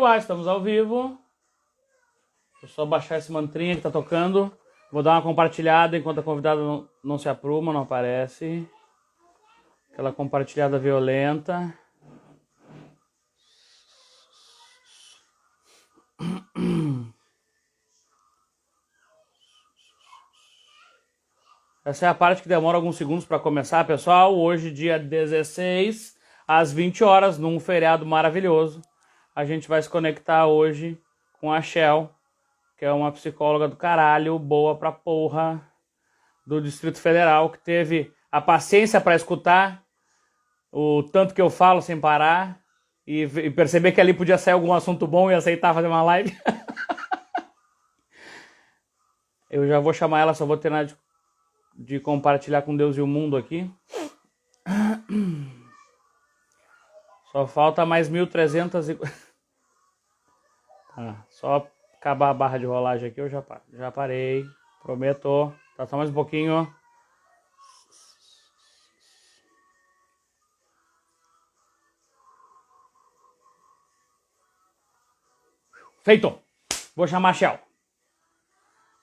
lá, estamos ao vivo. Vou só baixar esse mantrinha que tá tocando. Vou dar uma compartilhada enquanto a convidada não se apruma, não aparece. Aquela compartilhada violenta. Essa é a parte que demora alguns segundos para começar, pessoal. Hoje, dia 16, às 20 horas, num feriado maravilhoso. A gente vai se conectar hoje com a Shell, que é uma psicóloga do caralho, boa pra porra, do Distrito Federal, que teve a paciência para escutar o tanto que eu falo sem parar e perceber que ali podia sair algum assunto bom e aceitar fazer uma live. Eu já vou chamar ela, só vou terminar de compartilhar com Deus e o mundo aqui. Só falta mais 1.300 e... só acabar a barra de rolagem aqui eu já paro. Já parei, prometo. Tá só mais um pouquinho. Feito! Vou chamar a Shell.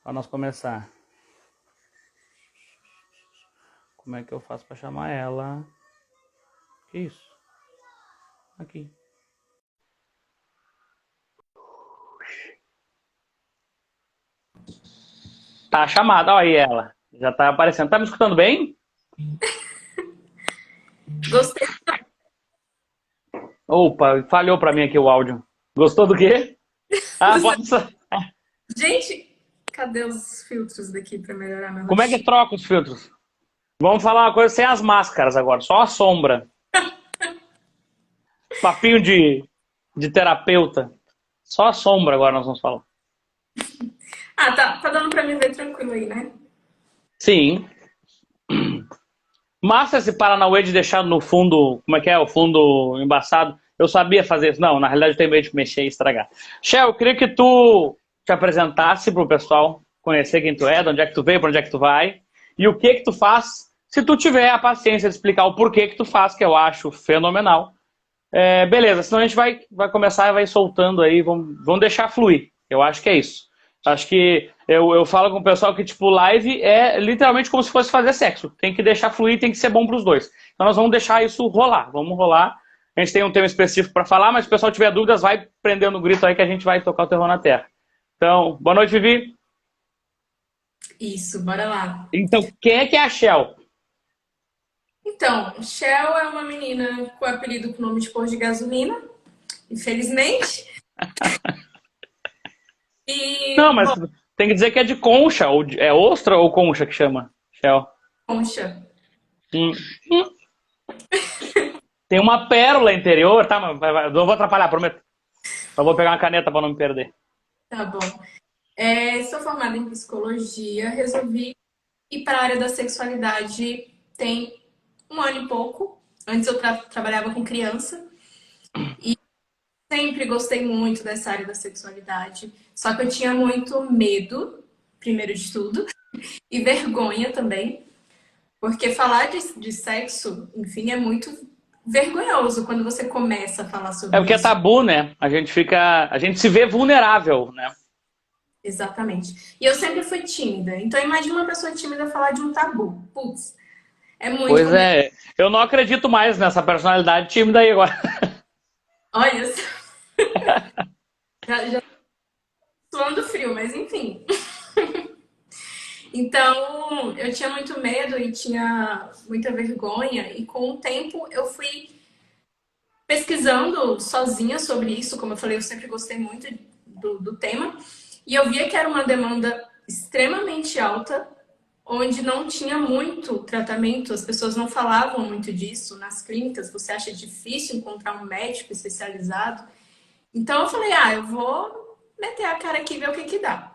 Para nós começar. Como é que eu faço para chamar ela? Que isso? Aqui. Tá chamada, olha aí ela. Já tá aparecendo. Tá me escutando bem? Gostei. Opa, falhou para mim aqui o áudio. Gostou do quê? Ah, pode ser. Gente, cadê os filtros daqui para melhorar meu Como é que rostinho? troca os filtros? Vamos falar uma coisa sem as máscaras agora, só a sombra. Papinho de terapeuta. Só a sombra agora nós vamos falar. Ah, tá dando para me ver tranquilo aí, né? Sim. Massa esse Paranauê de deixar no fundo, como é que é? O fundo embaçado. Eu sabia fazer isso. Não, na realidade eu tenho medo de mexer e estragar. Shell, eu queria que tu te apresentasse pro pessoal conhecer quem tu é, de onde é que tu veio, pra onde é que tu vai e o que que tu faz, se tu tiver a paciência de explicar o porquê que tu faz, que eu acho fenomenal. Beleza, senão a gente vai começar e vai soltando aí, vamos deixar fluir. Eu acho que é isso. Acho que eu falo com o pessoal que, tipo, live é literalmente como se fosse fazer sexo. Tem que deixar fluir, tem que ser bom pros dois. Então nós vamos deixar isso rolar. Vamos rolar. A gente tem um tema específico para falar, mas se o pessoal tiver dúvidas, vai prendendo o grito aí que a gente vai tocar o terror na terra. Então, boa noite, Vivi. Isso, bora lá. Então, quem é a Shell? Então, Shell é uma menina com apelido com nome de posto de gasolina, infelizmente. Não, E, mas bom, tem que dizer que é de concha, ou é ostra ou concha que chama? Shell. concha. Hum. Tem uma pérola interior, tá? Mas não vou atrapalhar, prometo. Só vou pegar uma caneta para não me perder. Tá bom. Sou formada em psicologia, resolvi ir para a área da sexualidade tem um ano e pouco. Antes eu trabalhava com criança. Sempre gostei muito dessa área da sexualidade, só que eu tinha muito medo, primeiro de tudo, e vergonha também, porque falar de sexo, enfim, é muito vergonhoso quando você começa a falar É sobre porque é isso. tabu, né? A gente se vê vulnerável, né? Exatamente. E eu sempre fui tímida, então imagina uma pessoa tímida falar de um tabu. Putz, é muito Pois complicado. é, eu não acredito mais nessa personalidade tímida aí agora. Olha, já suando frio, mas enfim. Então, eu tinha muito medo e tinha muita vergonha, e com o tempo eu fui pesquisando sozinha sobre isso. Como eu falei, eu sempre gostei muito do tema, e eu via que era uma demanda extremamente alta, onde não tinha muito tratamento, as pessoas não falavam muito disso nas clínicas, você acha difícil encontrar um médico especializado. Então eu falei, eu vou meter a cara aqui e ver o que que dá.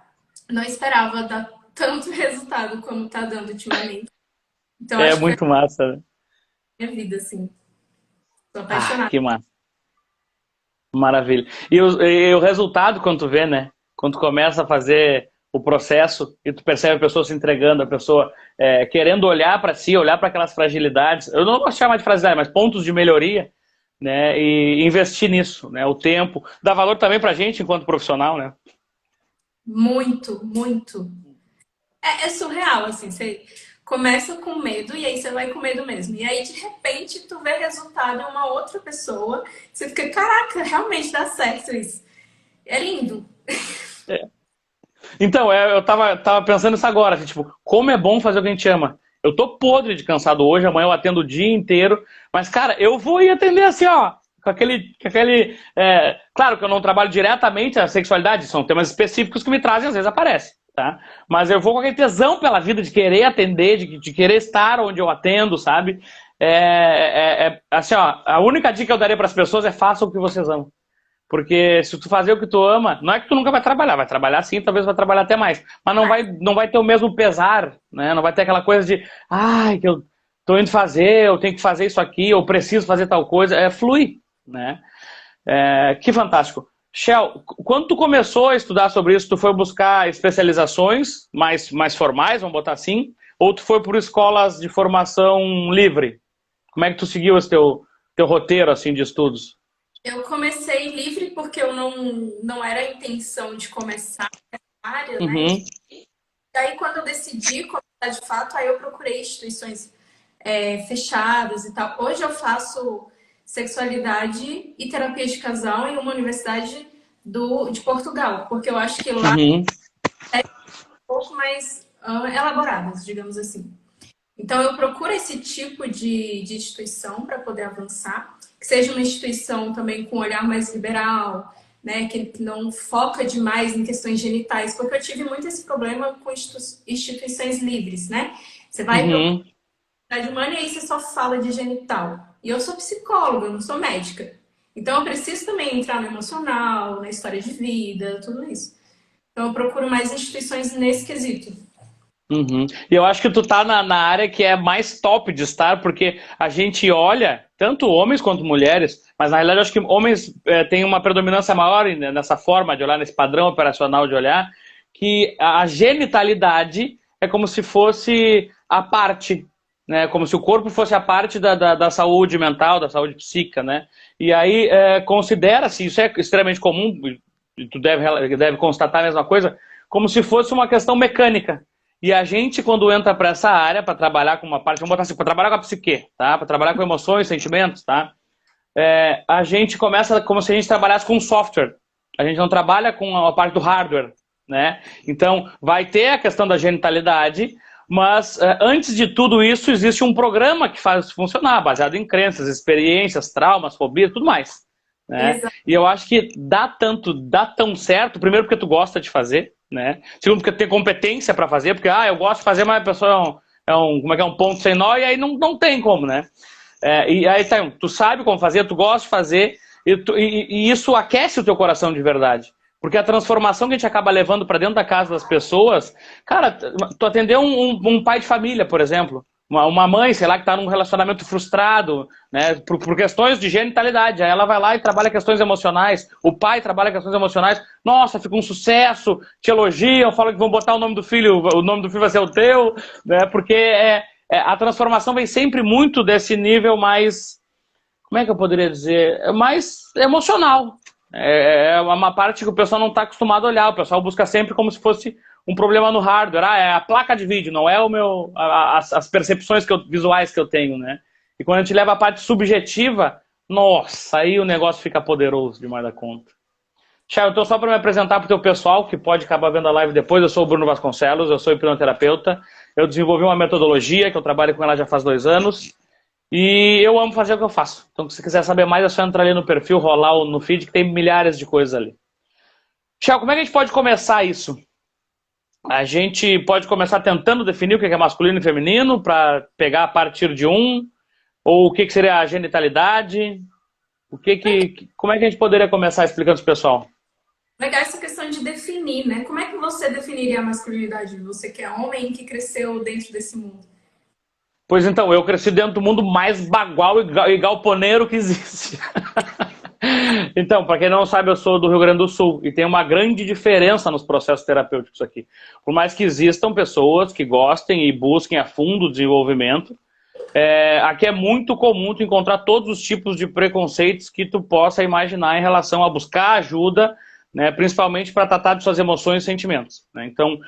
Não esperava dar tanto resultado como tá dando ultimamente. Então É acho que foi muito massa, né? a minha vida, assim. Tô Ah, apaixonada. que massa. Maravilha. E o resultado, quando tu vê, né? Quando tu começa a fazer o processo e tu percebe a pessoa se entregando, a pessoa querendo olhar para si, olhar para aquelas fragilidades. Eu não gosto de chamar de fragilidade, mas pontos de melhoria. né? E investir nisso, né? O tempo. Dá valor também pra gente enquanto profissional, né? Muito, muito. É surreal, assim, você começa com medo e aí você vai com medo mesmo. E aí, de repente, tu vê resultado em uma outra pessoa, você fica, caraca, realmente dá certo isso. É lindo. Então, eu tava pensando isso agora, assim, tipo, como é bom fazer o que a gente ama. Eu tô podre de cansado hoje, amanhã eu atendo o dia inteiro, mas, cara, eu vou ir atender assim, ó, claro que eu não trabalho diretamente a sexualidade, são temas específicos que me trazem, às vezes aparece, tá? Mas eu vou com aquele tesão pela vida de querer atender, de querer estar onde eu atendo, sabe? Assim, ó, a única dica que eu daria para as pessoas é façam o que vocês amam. Porque se tu fazer o que tu ama, não é que tu nunca vai trabalhar sim, talvez vai trabalhar até mais, mas não vai ter o mesmo pesar, né? Não vai ter aquela coisa de, ai, que eu tô indo fazer, eu tenho que fazer isso aqui, eu preciso fazer tal coisa, flui, né? Que fantástico. Shell, quando tu começou a estudar sobre isso, tu foi buscar especializações mais formais, vamos botar assim, ou tu foi por escolas de formação livre? Como é que tu seguiu esse teu roteiro assim de estudos? Eu comecei livre porque eu não era a intenção de começar a área, né? Uhum, E aí, quando eu decidi começar de fato, aí eu procurei instituições fechadas e tal. Hoje eu faço sexualidade e terapia de casal em uma universidade de Portugal, porque eu acho que lá uhum, é um pouco mais elaboradas, digamos assim. Então, eu procuro esse tipo de instituição para poder avançar, que seja uma instituição também com um olhar mais liberal, né, que não foca demais em questões genitais, porque eu tive muito esse problema com instituições livres, né? Você vai para uhum. a comunidade humana e aí você só fala de genital. E eu sou psicóloga, eu não sou médica. Então, eu preciso também entrar no emocional, na história de vida, tudo isso. Então, eu procuro mais instituições nesse quesito. Uhum. E eu acho que tu tá na área que é mais top de estar, porque a gente olha, tanto homens quanto mulheres, mas na realidade eu acho que homens têm uma predominância maior nessa forma de olhar, nesse padrão operacional de olhar, que a genitalidade é como se fosse a parte, né? Como se o corpo fosse a parte da saúde mental, da saúde psíquica, né? E aí considera-se, isso é extremamente comum, e tu deve constatar a mesma coisa, como se fosse uma questão mecânica. E a gente, quando entra para essa área, para trabalhar com uma parte, vamos botar assim, para trabalhar com a psique, tá? Para trabalhar com emoções, sentimentos, tá? A gente começa como se a gente trabalhasse com software. A gente não trabalha com a parte do hardware, né? Então, vai ter a questão da genitalidade, mas antes de tudo isso, existe um programa que faz funcionar, baseado em crenças, experiências, traumas, fobias, tudo mais, né? Exato. E eu acho que dá tão certo, primeiro porque tu gosta de fazer, né? Segundo, porque tem competência para fazer, porque eu gosto de fazer, mas a pessoa como é que é um ponto sem nó, e aí não tem como, né? E aí tu sabe como fazer, tu gosta de fazer, e isso aquece o teu coração de verdade. Porque a transformação que a gente acaba levando para dentro da casa das pessoas, cara, tu atender um pai de família, por exemplo, uma mãe, sei lá, que está num relacionamento frustrado, né, por questões de genitalidade. Aí ela vai lá e trabalha questões emocionais. O pai trabalha questões emocionais. Nossa, fica um sucesso, te elogiam, falam que vão botar o nome do filho vai ser o teu, né, porque a transformação vem sempre muito desse nível mais, como é que eu poderia dizer, mais emocional. É uma parte que o pessoal não está acostumado a olhar. O pessoal busca sempre como se fosse um problema no hardware. É a placa de vídeo, não é as percepções visuais que eu tenho, né? E quando a gente leva a parte subjetiva, nossa, aí o negócio fica poderoso demais da conta. Chay, então só para me apresentar para o teu pessoal, que pode acabar vendo a live depois, eu sou o Bruno Vasconcelos, eu sou hipnoterapeuta. Eu desenvolvi uma metodologia que eu trabalho com ela já faz 2 anos. E eu amo fazer o que eu faço. Então, se você quiser saber mais, é só entrar ali no perfil, rolar no feed, que tem milhares de coisas ali. Tchau, como é que a gente pode começar isso? A gente pode começar tentando definir o que é masculino e feminino, para pegar a partir de um, ou o que seria a genitalidade. Como é que a gente poderia começar explicando para o pessoal? Legal essa questão de definir, né? Como é que você definiria a masculinidade? Você que é homem que cresceu dentro desse mundo. Pois então, eu cresci dentro do mundo mais bagual e galponeiro que existe. Então, para quem não sabe, eu sou do Rio Grande do Sul e tem uma grande diferença nos processos terapêuticos aqui. Por mais que existam pessoas que gostem e busquem a fundo o desenvolvimento, aqui é muito comum tu encontrar todos os tipos de preconceitos que tu possa imaginar em relação a buscar ajuda, né, principalmente para tratar de suas emoções e sentimentos. Né? Então,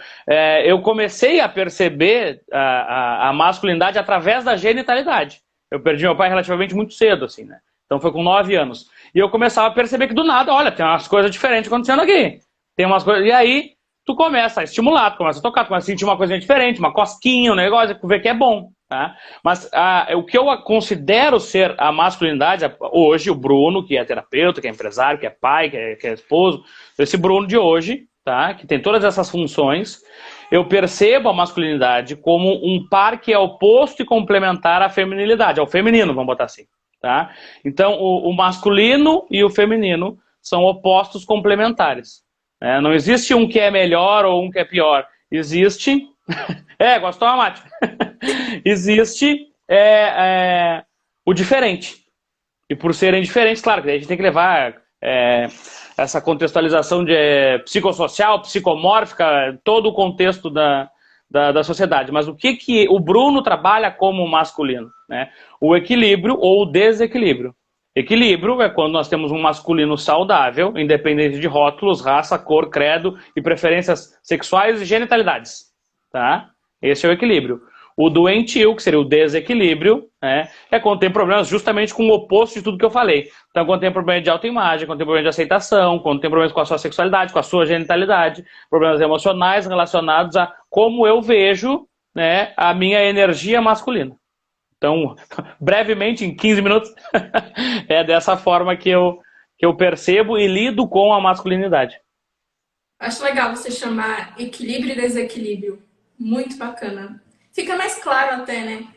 eu comecei a perceber a masculinidade através da genitalidade. Eu perdi meu pai relativamente muito cedo, assim, né? Então foi com 9 anos. E eu começava a perceber que do nada, olha, tem umas coisas diferentes acontecendo aqui. Tem umas coisas... E aí, tu começa a estimular, tu começa a tocar, tu começa a sentir uma coisinha diferente, uma cosquinha, um negócio, tu vê que é bom. Tá? Mas o que eu considero ser a masculinidade, hoje, o Bruno, que é terapeuta, que é empresário, que é pai, que é esposo, esse Bruno de hoje, tá? Que tem todas essas funções, eu percebo a masculinidade como um par que é oposto e complementar à feminilidade, ao feminino, vamos botar assim. Tá? Então, o masculino e o feminino são opostos complementares. Né? Não existe um que é melhor ou um que é pior. Existe... gostou, Mate? Existe o diferente. E por serem diferentes, claro, que a gente tem que levar essa contextualização de psicossocial, psicomórfica, todo o contexto da sociedade. Mas o que o Bruno trabalha como masculino? Né? O equilíbrio ou o desequilíbrio. Equilíbrio é quando nós temos um masculino saudável, independente de rótulos, raça, cor, credo e preferências sexuais e genitalidades. Tá? Esse é o equilíbrio. O doentio, que seria o desequilíbrio, né, é quando tem problemas justamente com o oposto de tudo que eu falei. Então, quando tem problema de autoimagem, quando tem problema de aceitação, quando tem problemas com a sua sexualidade, com a sua genitalidade, problemas emocionais relacionados a como eu vejo, né, a minha energia masculina. Então, brevemente, em 15 minutos, é dessa forma que eu percebo e lido com a masculinidade. Acho legal você chamar equilíbrio e desequilíbrio. Muito bacana. Fica mais claro até, né?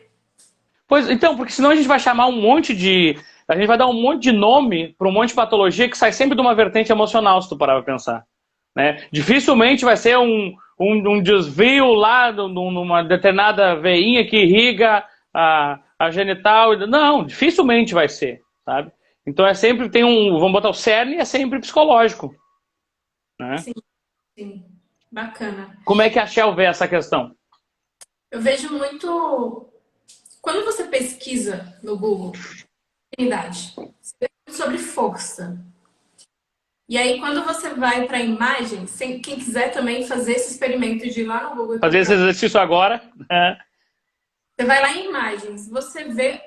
Pois, então, porque senão a gente vai chamar um monte de... A gente vai dar um monte de nome para um monte de patologia que sai sempre de uma vertente emocional, se tu parar pra pensar. Né? Dificilmente vai ser um desvio lá numa determinada veinha que irriga a genital. Não, dificilmente vai ser, sabe? Então sempre tem vamos botar o cerne, é sempre psicológico. Né? Sim, sim. Bacana. Como é que a Shell vê essa questão? Eu vejo muito... Quando você pesquisa no Google, feminidade, você vê muito sobre força. E aí, quando você vai para a imagem, quem quiser também fazer esse experimento de ir lá no Google... Fazer esse exercício agora. Você vai lá em imagens, você vê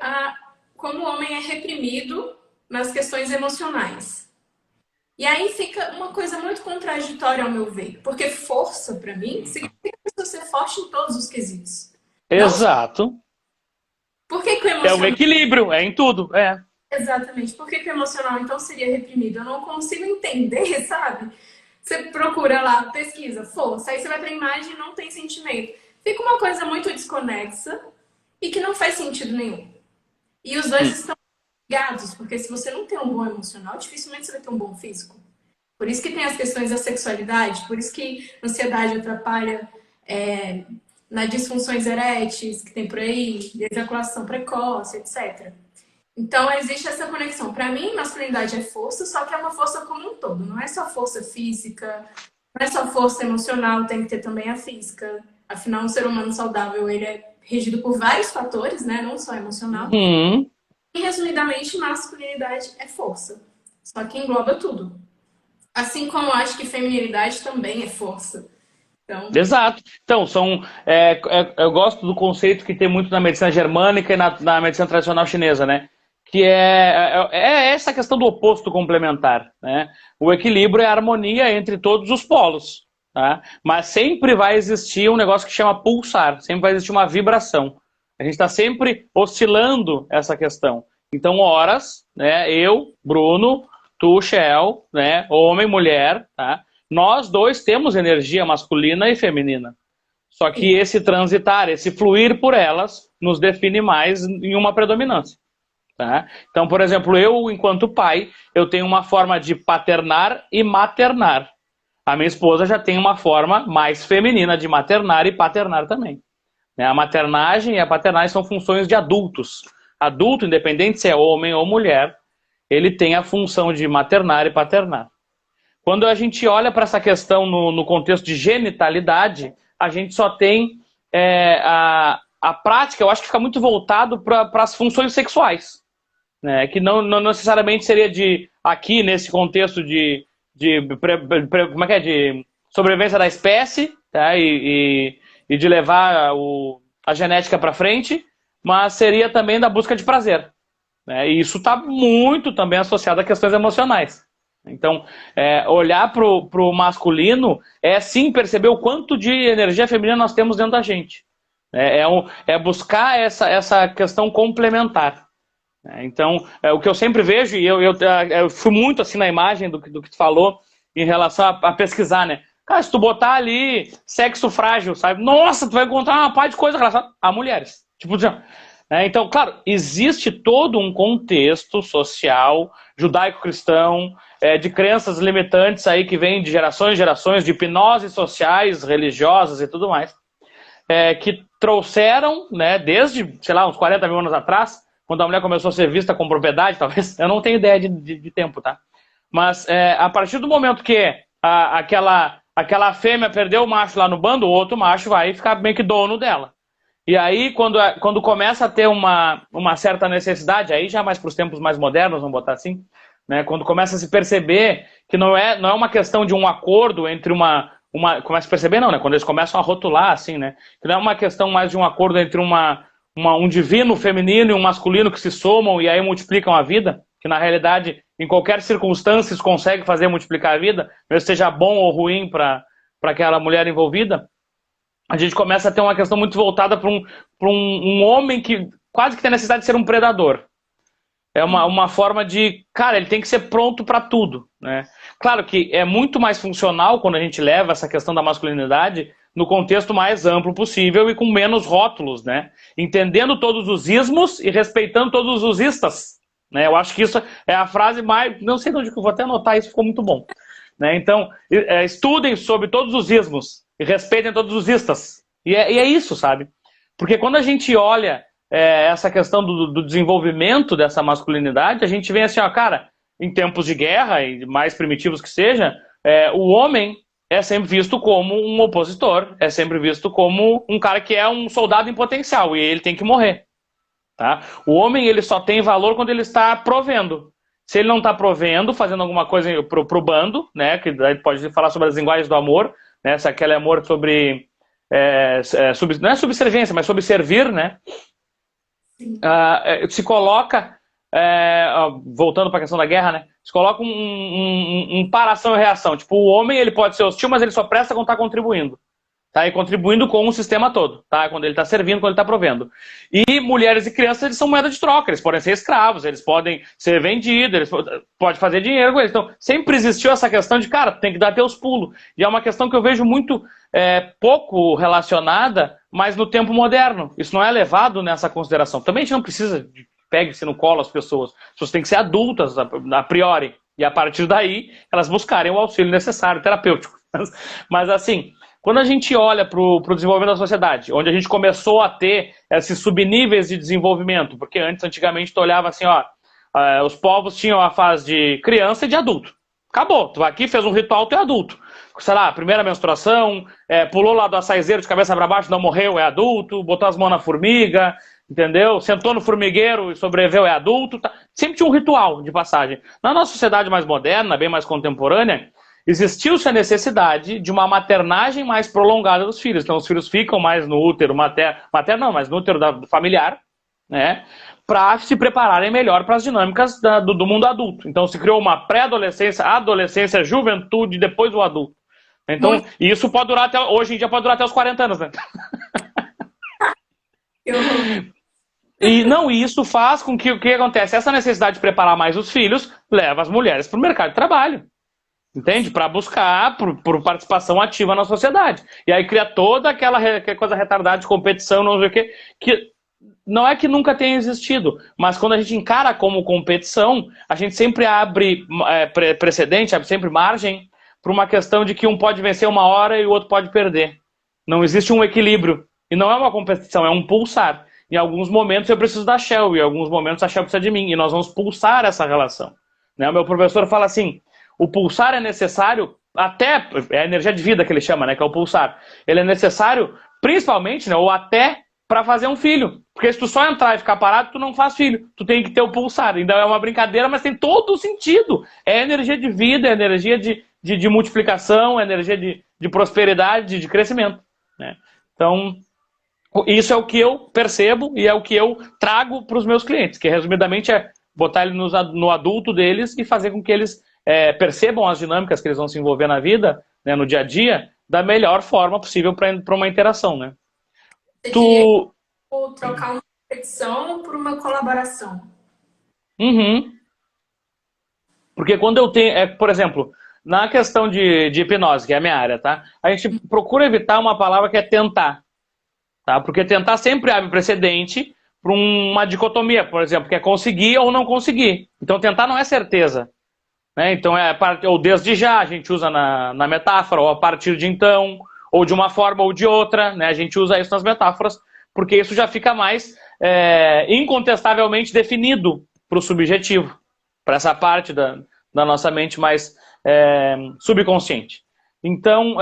como o homem é reprimido nas questões emocionais. E aí fica uma coisa muito contraditória ao meu ver. Porque força, para mim, significa você ser forte em todos os quesitos. Exato. Por que o emocional... É o equilíbrio, é em tudo. Exatamente. Por que o emocional, então, seria reprimido? Eu não consigo entender, sabe? Você procura lá, pesquisa, força, aí você vai pra imagem e não tem sentimento. Fica uma coisa muito desconexa e que não faz sentido nenhum. E os dois estão ligados, porque se você não tem um bom emocional, dificilmente você vai ter um bom físico. Por isso que tem as questões da sexualidade, por isso que a ansiedade atrapalha nas disfunções eréteis que tem por aí, ejaculação precoce, etc. Então, existe essa conexão. Para mim, masculinidade é força, só que é uma força como um todo. Não é só força física, não é só força emocional, tem que ter também a física. Afinal, um ser humano saudável, ele é regido por vários fatores, né? Não só emocional. E, resumidamente, masculinidade é força. Só que engloba tudo. Assim como eu acho que feminilidade também é força. Então... Exato. Então, eu gosto do conceito que tem muito na medicina germânica e na medicina tradicional chinesa, né? Que é essa questão do oposto complementar. Né? O equilíbrio é a harmonia entre todos os polos. Tá? Mas sempre vai existir um negócio que chama pulsar, sempre vai existir uma vibração. A gente está sempre oscilando essa questão. Então, horas, né, eu, Bruno, tu, Shell, né, homem, mulher, tá? Nós dois temos energia masculina e feminina. Só que esse transitar, esse fluir por elas, nos define mais em uma predominância. Tá? Então, por exemplo, eu, enquanto pai, eu tenho uma forma de paternar e maternar. A minha esposa já tem uma forma mais feminina de maternar e paternar também. A maternagem e a paternagem são funções de adultos. Adulto, independente se é homem ou mulher, ele tem a função de maternar e paternar. Quando a gente olha para essa questão no contexto de genitalidade, a gente só tem a prática, eu acho que fica muito voltado para as funções sexuais, né? Que não necessariamente seria aqui nesse contexto como é que é? De sobrevivência da espécie, tá? E de levar a genética para frente, mas seria também da busca de prazer, né? E isso está muito também associado a questões emocionais. Então, olhar para o masculino é sim perceber o quanto de energia feminina nós temos dentro da gente. É buscar essa questão complementar. Então, o que eu sempre vejo, e eu fui muito assim na imagem do que tu falou em relação a pesquisar, né? Cara, se tu botar ali sexo frágil, sabe? Nossa, tu vai encontrar uma par de coisas relacionadas a mulheres. Tipo, então, claro, existe todo um contexto social, judaico-cristão, de crenças limitantes aí que vêm de gerações e gerações, de hipnoses sociais, religiosas e tudo mais, que trouxeram, né, desde, sei lá, uns 40 mil anos atrás, quando a mulher começou a ser vista como propriedade, talvez, eu não tenho ideia de tempo, tá? Mas a partir do momento que aquela fêmea perdeu o macho lá no bando, o outro macho vai ficar meio que dono dela. E aí, quando começa a ter uma certa necessidade, aí já mais para os tempos mais modernos, vamos botar assim, né, quando começa a se perceber que não é uma questão de um acordo entre começa a perceber não, né, quando eles começam a rotular assim, né, que não é uma questão mais de um acordo entre um divino feminino e um masculino que se somam e aí multiplicam a vida, que na realidade, em qualquer circunstância, isso consegue fazer multiplicar a vida, mesmo seja bom ou ruim para aquela mulher envolvida. A gente começa a ter uma questão muito voltada para um homem que quase que tem necessidade de ser um predador. É uma forma de... Cara, ele tem que ser pronto para tudo, né? Claro que é muito mais funcional quando a gente leva essa questão da masculinidade no contexto mais amplo possível e com menos rótulos, né? Entendendo todos os ismos e respeitando todos os istas, né? Eu acho que isso é a frase mais... Não sei de onde que eu vou até anotar, isso ficou muito bom, né? Então, estudem sobre todos os ismos e respeitem todos os istas. E é isso, sabe? Porque quando a gente olha essa questão do desenvolvimento dessa masculinidade, a gente vê assim, ó, cara, em tempos de guerra, e mais primitivos que seja, o homem é sempre visto como um opositor, é sempre visto como um cara que é um soldado em potencial, e ele tem que morrer. Tá? O homem ele só tem valor quando ele está provendo. Se ele não está provendo, fazendo alguma coisa pro bando, né, que a gente pode falar sobre as linguagens do amor, né, se aquele amor sobre... não é subserviência, mas sobre servir, né? Se coloca, voltando para a questão da guerra, né? Se coloca um para ação e reação. Tipo, o homem ele pode ser hostil, mas ele só presta quando está contribuindo. Tá? E contribuindo com o sistema todo. Tá? Quando ele está servindo, quando ele está provendo. E mulheres e crianças, eles são moeda de troca. Eles podem ser escravos, eles podem ser vendidos, eles podem fazer dinheiro com eles. Então, sempre existiu essa questão de, cara, tem que dar teus pulos. E é uma questão que eu vejo muito pouco relacionada, mas no tempo moderno. Isso não é levado nessa consideração. Também a gente não precisa de pegue-se no colo as pessoas. As pessoas têm que ser adultas, a priori. E a partir daí, elas buscarem o auxílio necessário, terapêutico. Mas assim... Quando a gente olha para o desenvolvimento da sociedade, onde a gente começou a ter esses subníveis de desenvolvimento, porque antigamente tu olhava assim, ó, os povos tinham a fase de criança e de adulto. Acabou, tu vai aqui, fez um ritual, tu é adulto. Sei lá, primeira menstruação, pulou lá do açaizeiro de cabeça para baixo, não morreu, é adulto, botou as mãos na formiga, entendeu? Sentou no formigueiro e sobreviveu, é adulto. Tá? Sempre tinha um ritual de passagem. Na nossa sociedade mais moderna, bem mais contemporânea, existiu-se a necessidade de uma maternagem mais prolongada dos filhos. Então, os filhos ficam mais no útero materno, não, mas no útero do familiar, né? Para se prepararem melhor para as dinâmicas do mundo adulto. Então, se criou uma pré-adolescência, adolescência, juventude, depois o adulto. Então, isso pode durar hoje em dia pode durar até os 40 anos, né? E isso faz com que o que acontece? Essa necessidade de preparar mais os filhos leva as mulheres para o mercado de trabalho. Entende? Para buscar por participação ativa na sociedade. E aí cria toda aquela coisa retardada de competição, não sei o quê, que não é que nunca tenha existido, mas quando a gente encara como competição, a gente sempre abre precedente, abre sempre margem para uma questão de que um pode vencer uma hora e o outro pode perder. Não existe um equilíbrio. E não é uma competição, é um pulsar. Em alguns momentos eu preciso da Shell, e em alguns momentos a Shell precisa de mim. E nós vamos pulsar essa relação. Né? O meu professor fala assim, o pulsar é necessário, é a energia de vida que ele chama, né, que é o pulsar. Ele é necessário, principalmente, né, ou até para fazer um filho. Porque se tu só entrar e ficar parado, tu não faz filho. Tu tem que ter o pulsar. Ainda é uma brincadeira, mas tem todo o sentido. É energia de vida, é energia de multiplicação, é energia de prosperidade, de crescimento, né? Então, isso é o que eu percebo e é o que eu trago para os meus clientes, que resumidamente é botar ele no adulto deles e fazer com que eles percebam as dinâmicas que eles vão se envolver na vida, né, no dia a dia, da melhor forma possível para uma interação, né? Você diria Tu... que trocar uma competição por uma colaboração? Uhum. Porque quando eu tenho, por exemplo, na questão de hipnose, que é a minha área, tá? A gente procura evitar uma palavra que é tentar, tá? Porque tentar sempre abre precedente para uma dicotomia, por exemplo, que é conseguir ou não conseguir. Então tentar não é certeza, né? Então ou desde já, a gente usa na metáfora, ou a partir de então, ou de uma forma ou de outra, né? A gente usa isso nas metáforas, porque isso já fica mais incontestavelmente definido para o subjetivo, para essa parte da nossa mente mais subconsciente. Então,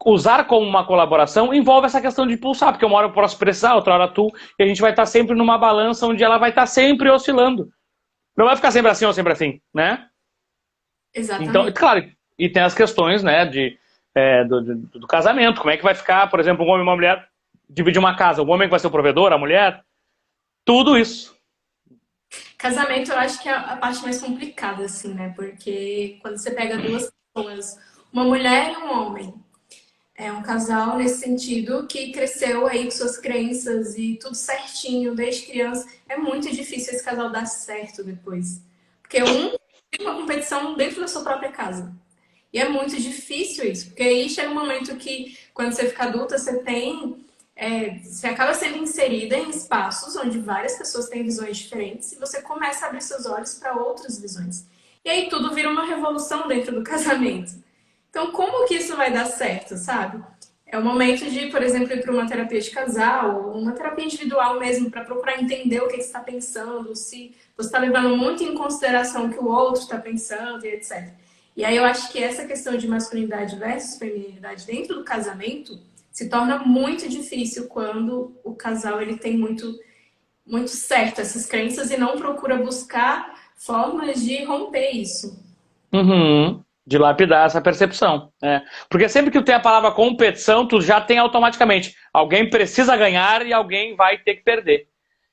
usar como uma colaboração envolve essa questão de pulsar, porque uma hora eu posso precisar, outra hora tu, e a gente vai estar sempre numa balança onde ela vai estar sempre oscilando. Não vai ficar sempre assim ou sempre assim, né? Exatamente. Então, claro, e tem as questões, né, do casamento, como é que vai ficar, por exemplo, um homem e uma mulher dividir uma casa, o homem que vai ser o provedor, a mulher, tudo isso. Casamento eu acho que é a parte mais complicada, assim, né? Porque quando você pega duas pessoas, uma mulher e um homem, é um casal nesse sentido que cresceu aí com suas crenças e tudo certinho desde criança, é muito difícil esse casal dar certo depois. Porque um tem uma competição dentro da sua própria casa. E é muito difícil isso, porque aí chega um momento que, quando você fica adulta, você acaba sendo inserida em espaços onde várias pessoas têm visões diferentes e você começa a abrir seus olhos para outras visões. E aí tudo vira uma revolução dentro do casamento. Então, como que isso vai dar certo, sabe? É o momento de, por exemplo, ir para uma terapia de casal, ou uma terapia individual mesmo, para procurar entender o que você está pensando, se você está levando muito em consideração o que o outro está pensando e etc. E aí eu acho que essa questão de masculinidade versus feminilidade dentro do casamento se torna muito difícil quando o casal ele tem muito certo essas crenças e não procura buscar formas de romper isso. Uhum. De lapidar essa percepção. Porque sempre que tu tem a palavra competição, tu já tem automaticamente alguém precisa ganhar e alguém vai ter que perder.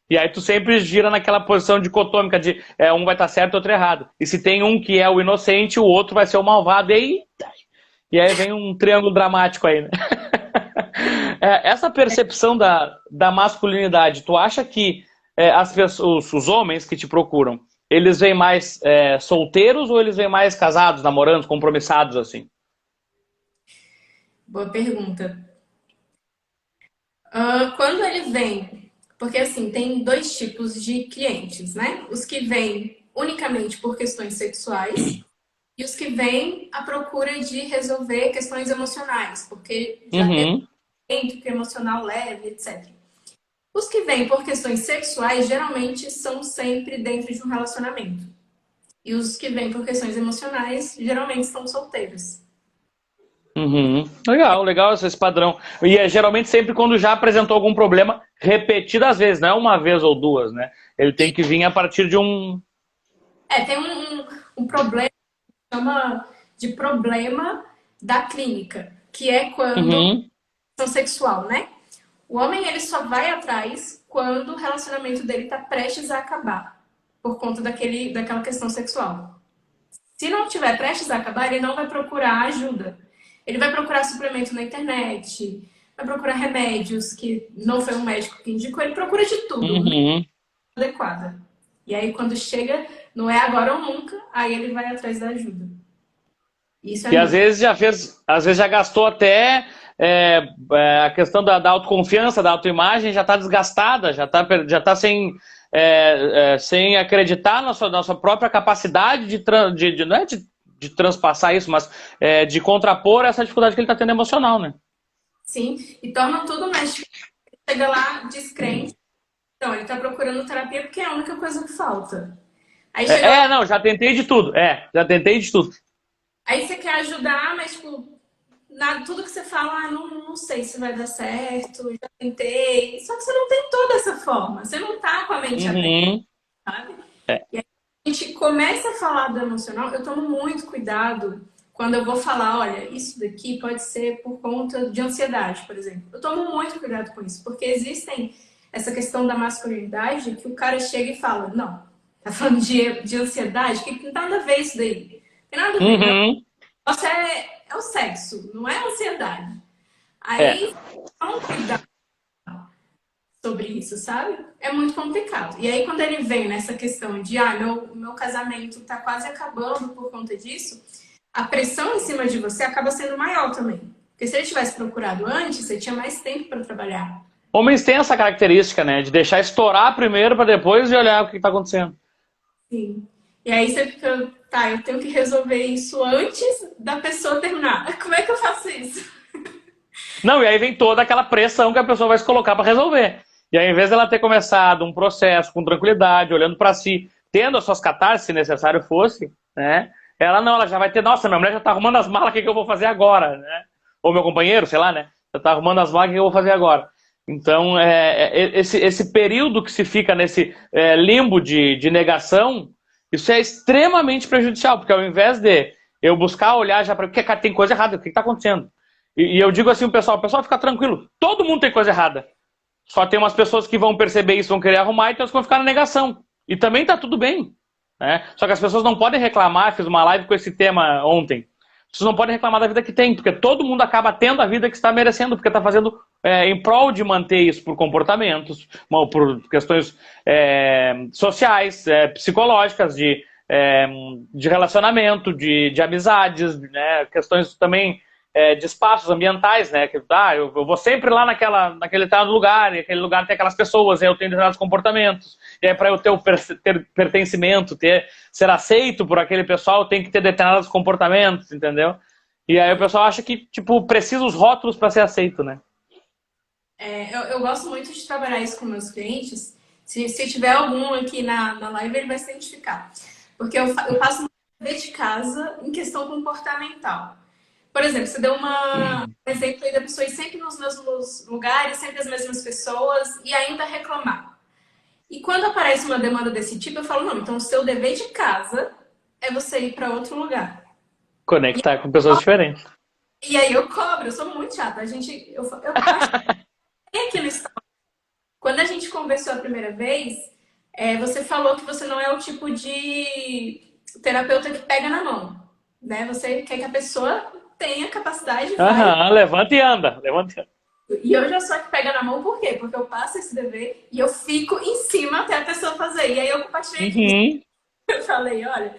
E aí tu sempre gira naquela posição dicotômica de um vai estar certo e outro errado. E se tem um que é o inocente, o outro vai ser o malvado. E aí vem um triângulo dramático aí, né? Essa percepção da masculinidade, tu acha que os homens que te procuram, eles vêm mais solteiros ou eles vêm mais casados, namorando, compromissados, assim? Boa pergunta. Quando ele vem, porque assim, tem dois tipos de clientes, né? Os que vêm unicamente por questões sexuais e os que vêm à procura de resolver questões emocionais, porque já tem que é emocional leve, etc. Os que vêm por questões sexuais geralmente são sempre dentro de um relacionamento. E os que vêm por questões emocionais geralmente estão solteiros. Legal esse padrão. E geralmente sempre quando já apresentou algum problema repetidas vezes, não é uma vez ou duas, né? Ele tem que vir a partir de um... Tem um problema, chama de problema da clínica, que é quando sexual, né? O homem ele só vai atrás quando o relacionamento dele está prestes a acabar, por conta daquela questão sexual. Se não tiver prestes a acabar, ele não vai procurar ajuda. Ele vai procurar suplemento na internet, vai procurar remédios que não foi um médico que indicou, ele procura de tudo, adequada. E aí quando chega, não é agora ou nunca, aí ele vai atrás da ajuda. Isso é e às vezes já gastou até a questão da autoconfiança, da autoimagem já está desgastada, já tá sem acreditar na sua própria capacidade não é de transpassar isso, mas de contrapor essa dificuldade que ele está tendo emocional, né? Sim, e torna tudo mais difícil. Chega lá descrente, então ele está procurando terapia porque é a única coisa que falta. Aí chega não, já tentei de tudo, já tentei de tudo. Aí você quer ajudar, mas tipo, tudo que você fala, não sei se vai dar certo, já tentei. Só que você não tentou dessa forma, você não tá com a mente aberta, Uhum. sabe? É. E aí a gente começa a falar do emocional, eu tomo muito cuidado quando eu vou falar, olha, isso daqui pode ser por conta de ansiedade, por exemplo. Eu tomo muito cuidado com isso, porque existem essa questão da masculinidade que o cara chega e fala, não, tá falando de ansiedade, que não tem nada a ver isso daí. Tem nada a ver. Uhum. Nossa, é o sexo, não é a ansiedade. É. Aí, toma um cuidado sobre isso, sabe? É muito complicado. E aí, quando ele vem nessa questão de, meu casamento tá quase acabando por conta disso, a pressão em cima de você acaba sendo maior também. Porque se ele tivesse procurado antes, você tinha mais tempo para trabalhar. Homens têm essa característica, né? De deixar estourar primeiro para depois olhar o que está acontecendo. Sim. E aí você fica, tá, eu tenho que resolver isso antes da pessoa terminar. Como é que eu faço isso? Não, e aí vem toda aquela pressão que a pessoa vai se colocar para resolver. E aí, ao invés dela ter começado um processo com tranquilidade, olhando para si, tendo as suas catarses, se necessário fosse, né? Ela já vai ter, nossa, minha mulher já tá arrumando as malas, o que eu vou fazer agora, né? Ou meu companheiro, sei lá, né? Já tá arrumando as malas, o que eu vou fazer agora? Então, esse período que se fica nesse limbo de negação, isso é extremamente prejudicial, porque ao invés de eu buscar olhar já para o que tem coisa errada, o que está acontecendo? E eu digo assim, o pessoal fica tranquilo, todo mundo tem coisa errada. Só tem umas pessoas que vão perceber isso, vão querer arrumar, e tem outras que vão ficar na negação. E também tá tudo bem. Né? Só que as pessoas não podem reclamar, fiz uma live com esse tema ontem. Vocês não podem reclamar da vida que tem, porque todo mundo acaba tendo a vida que está merecendo, porque está fazendo em prol de manter isso por comportamentos, por questões sociais, psicológicas, de relacionamento, de amizades, né? Questões também de espaços ambientais, né? Que, eu vou sempre lá naquele tal lugar, e aquele lugar tem aquelas pessoas, e eu tenho determinados comportamentos, e aí para eu ter pertencimento, ser aceito por aquele pessoal, tem que ter determinados comportamentos, entendeu? E aí o pessoal acha que, tipo, precisa os rótulos para ser aceito, né? Eu gosto muito de trabalhar isso com meus clientes. Se tiver algum aqui na live, ele vai se identificar. Porque eu faço um dever de casa em questão comportamental. Por exemplo, você deu um exemplo aí da pessoa ir sempre nos mesmos lugares, sempre as mesmas pessoas e ainda reclamar. E quando aparece uma demanda desse tipo, eu falo, não, então o seu dever de casa é você ir para outro lugar. Conectar com pessoas diferentes. E aí eu cobro, eu sou muito chata. Eu acho que aqui no estado, quando a gente conversou a primeira vez, você falou que você não é o tipo de terapeuta que pega na mão, né? Você quer que a pessoa tenha capacidade, vai. Aham, levanta e anda, levanta e anda. E eu já sou a que pega na mão, por quê? Porque eu passo esse dever e eu fico em cima até a pessoa fazer. E aí eu compartilhei aqui. Uhum. Eu falei, olha,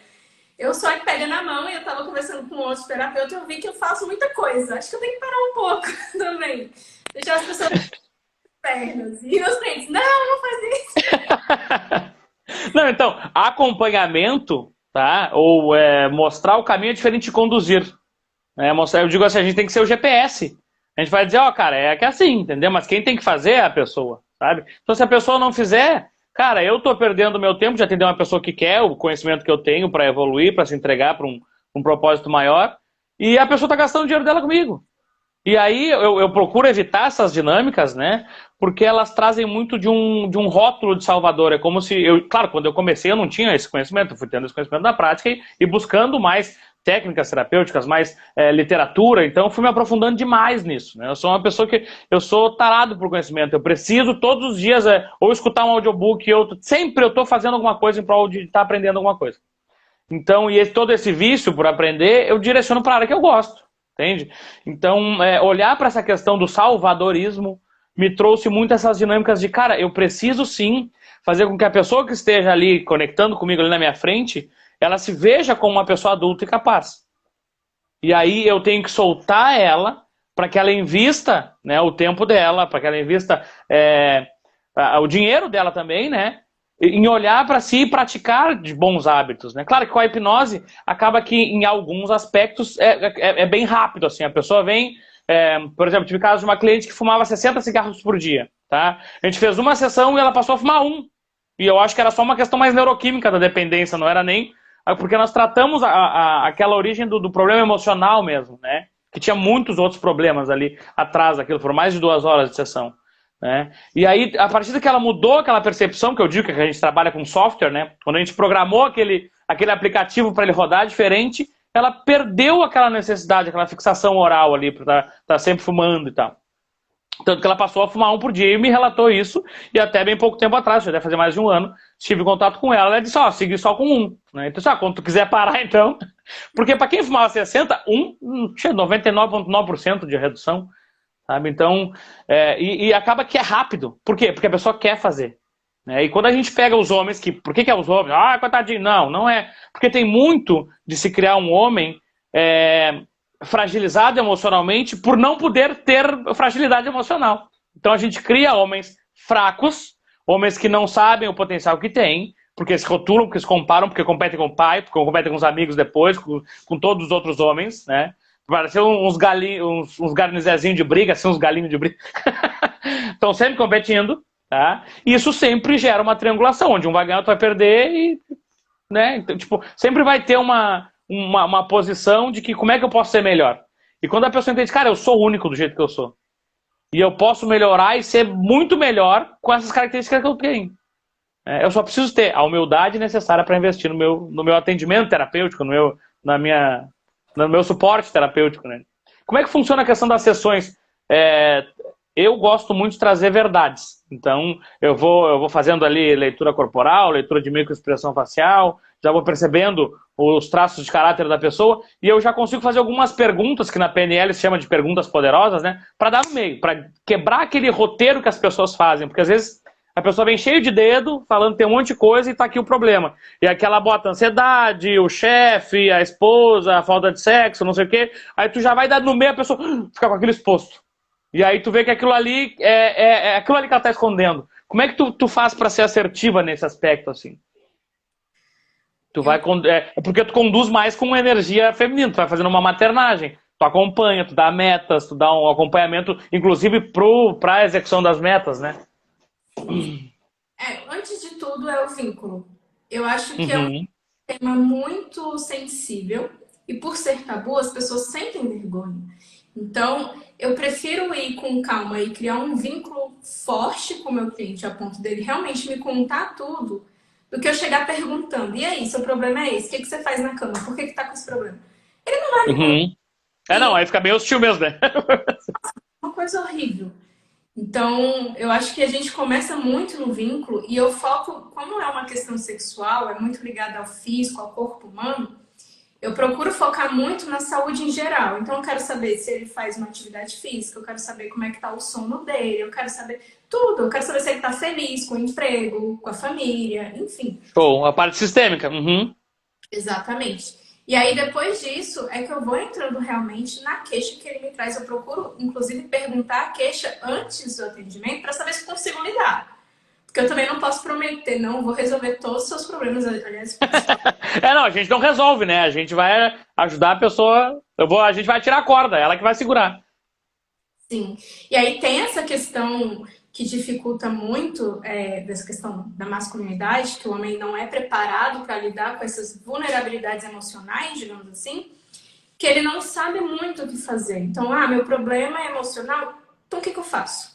eu sou a que pega na mão e eu tava conversando com outro terapeuta e eu vi que eu faço muita coisa. Acho que eu tenho que parar um pouco também. Deixar as pessoas pernas. E meus clientes, não faz isso. Não, então, acompanhamento, tá? Ou mostrar o caminho é diferente de conduzir. Eu digo assim, a gente tem que ser o GPS. A gente vai dizer, cara, é que é assim, entendeu? Mas quem tem que fazer é a pessoa, sabe? Então, se a pessoa não fizer, cara, eu tô perdendo meu tempo de atender uma pessoa que quer o conhecimento que eu tenho para evoluir, para se entregar para um propósito maior, e a pessoa tá gastando o dinheiro dela comigo. E aí eu procuro evitar essas dinâmicas, né? Porque elas trazem muito de um rótulo de salvador. É como se claro, quando eu comecei eu não tinha esse conhecimento, eu fui tendo esse conhecimento na prática e buscando mais técnicas terapêuticas, mais literatura, então eu fui me aprofundando demais nisso, né? Eu sou uma pessoa que eu sou tarado por conhecimento, eu preciso todos os dias ou escutar um audiobook, sempre eu estou fazendo alguma coisa em prol de estar aprendendo alguma coisa. Então, todo esse vício por aprender, eu direciono para a área que eu gosto. Entende? Então, olhar para essa questão do salvadorismo me trouxe muito essas dinâmicas de, cara, eu preciso sim fazer com que a pessoa que esteja ali conectando comigo ali na minha frente, ela se veja como uma pessoa adulta e capaz. E aí eu tenho que soltar ela para que ela invista, né, o tempo dela, para que ela invista o dinheiro dela também, né? Em olhar para si e praticar de bons hábitos, né? Claro que com a hipnose acaba que em alguns aspectos é bem rápido, assim, a pessoa vem, por exemplo, tive caso de uma cliente que fumava 60 cigarros por dia, tá? A gente fez uma sessão e ela passou a fumar um, e eu acho que era só uma questão mais neuroquímica da dependência, não era nem, porque nós tratamos aquela origem do problema emocional mesmo, né? que tinha muitos outros problemas ali atrás daquilo, foram mais de 2 horas de sessão. Né? E aí, a partir que ela mudou aquela percepção, que eu digo que a gente trabalha com software, né? Quando a gente programou aquele aplicativo para ele rodar diferente, ela perdeu aquela necessidade, aquela fixação oral ali, para tá sempre fumando e tal. Tanto que ela passou a fumar um por dia e me relatou isso, e até bem pouco tempo atrás, já deve fazer mais de um ano, tive contato com ela, ela disse, segui só com um. Né? Então, quando tu quiser parar, então... Porque para quem fumava 60, tinha 99,9% de redução. Sabe? Então, e acaba que é rápido. Por quê? Porque a pessoa quer fazer. Né? E quando a gente pega os homens, por que é os homens? Coitadinho. Não é. Porque tem muito de se criar um homem fragilizado emocionalmente por não poder ter fragilidade emocional. Então a gente cria homens fracos, homens que não sabem o potencial que têm, porque se rotulam, porque se comparam, porque competem com o pai, porque competem com os amigos depois, com todos os outros homens, né? Pareceu uns garnizezinhos de briga, assim, uns galinhos de briga. Estão sempre competindo, tá? E isso sempre gera uma triangulação, onde um vai ganhar, outro vai perder, e, né? Então, tipo, sempre vai ter uma posição de que como é que eu posso ser melhor. E quando a pessoa entende, cara, eu sou único do jeito que eu sou. E eu posso melhorar e ser muito melhor com essas características que eu tenho. Eu só preciso ter a humildade necessária para investir no meu atendimento terapêutico, no meu suporte terapêutico. Né? Como é que funciona a questão das sessões? Eu gosto muito de trazer verdades. Então, eu vou fazendo ali leitura corporal, leitura de microexpressão facial, já vou percebendo os traços de caráter da pessoa, e eu já consigo fazer algumas perguntas, que na PNL se chama de perguntas poderosas, né? Para dar no meio, para quebrar aquele roteiro que as pessoas fazem. Porque às vezes a pessoa vem cheio de dedo, falando que tem um monte de coisa e tá aqui o problema. E aqui ela bota a ansiedade, o chefe, a esposa, a falta de sexo, não sei o quê. Aí tu já vai dar no meio, a pessoa fica com aquilo exposto. E aí tu vê que aquilo ali é aquilo ali que ela tá escondendo. Como é que tu faz para ser assertiva nesse aspecto, assim? Tu vai, porque tu conduz mais com energia feminina, tu vai fazendo uma maternagem. Tu acompanha, tu dá metas, tu dá um acompanhamento, inclusive para a execução das metas, né? Antes de tudo é o vínculo. Eu acho que é um tema muito sensível e por ser tabu as pessoas sentem vergonha. Então eu prefiro ir com calma e criar um vínculo forte com o meu cliente a ponto dele realmente me contar tudo, do que eu chegar perguntando, e aí, seu problema é esse? O que você faz na cama? Por que tá com esse problema? Ele não vai me contar. Não, aí fica bem hostil mesmo, né? Uma coisa horrível. Então, eu acho que a gente começa muito no vínculo e eu foco, como é uma questão sexual, é muito ligada ao físico, ao corpo humano, eu procuro focar muito na saúde em geral. Então, eu quero saber se ele faz uma atividade física, eu quero saber como é que tá o sono dele, eu quero saber tudo. Eu quero saber se ele tá feliz com o emprego, com a família, enfim. Show, a parte sistêmica. Exatamente. E aí, depois disso, é que eu vou entrando realmente na queixa que ele me traz. Eu procuro, inclusive, perguntar a queixa antes do atendimento para saber se consigo lidar. Porque eu também não posso prometer, não vou resolver todos os seus problemas. Aliás, não, a gente não resolve, né? A gente vai ajudar a pessoa, a gente vai tirar a corda, ela que vai segurar. Sim. E aí tem essa questão que dificulta muito dessa questão da masculinidade, que o homem não é preparado para lidar com essas vulnerabilidades emocionais, digamos assim, que ele não sabe muito o que fazer. Então, meu problema é emocional, então o que eu faço?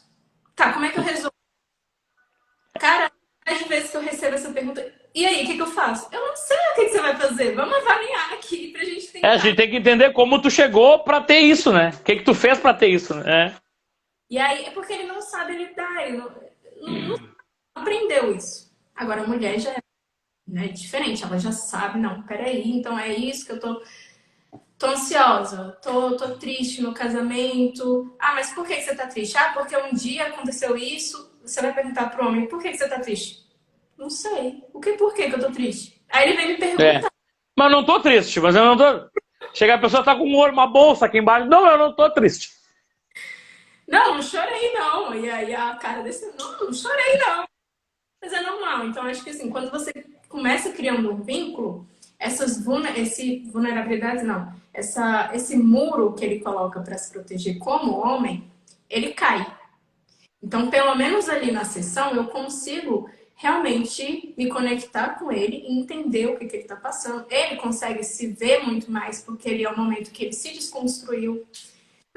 Tá, como é que eu resolvo? Cara, às vezes que eu recebo essa pergunta, e aí, o que eu faço? Eu não sei o que você vai fazer, vamos avaliar aqui pra gente tentar. A gente tem que entender como tu chegou pra ter isso, né? O que tu fez pra ter isso, né? E aí, é porque ele não sabe lidar, ele não aprendeu isso. Agora, a mulher já é diferente, ela já sabe, não, peraí, então é isso que eu tô ansiosa, tô triste no casamento. Mas por que você tá triste? Porque um dia aconteceu isso. Você vai perguntar pro homem, por que você tá triste? Não sei. Por que eu tô triste? Aí ele vem me perguntar. Mas eu não tô triste, mas eu não tô... Chega a pessoa tá com uma bolsa aqui embaixo. Não, eu não tô triste. Não chorei não. E aí a cara desse, não chorei não. Mas é normal. Então acho que assim, quando você começa criando um vínculo, vulnerabilidades não, esse muro que ele coloca para se proteger como homem, ele cai. Então, pelo menos ali na sessão, eu consigo realmente me conectar com ele e entender o que ele está passando. Ele consegue se ver muito mais, porque ele é o momento que ele se desconstruiu.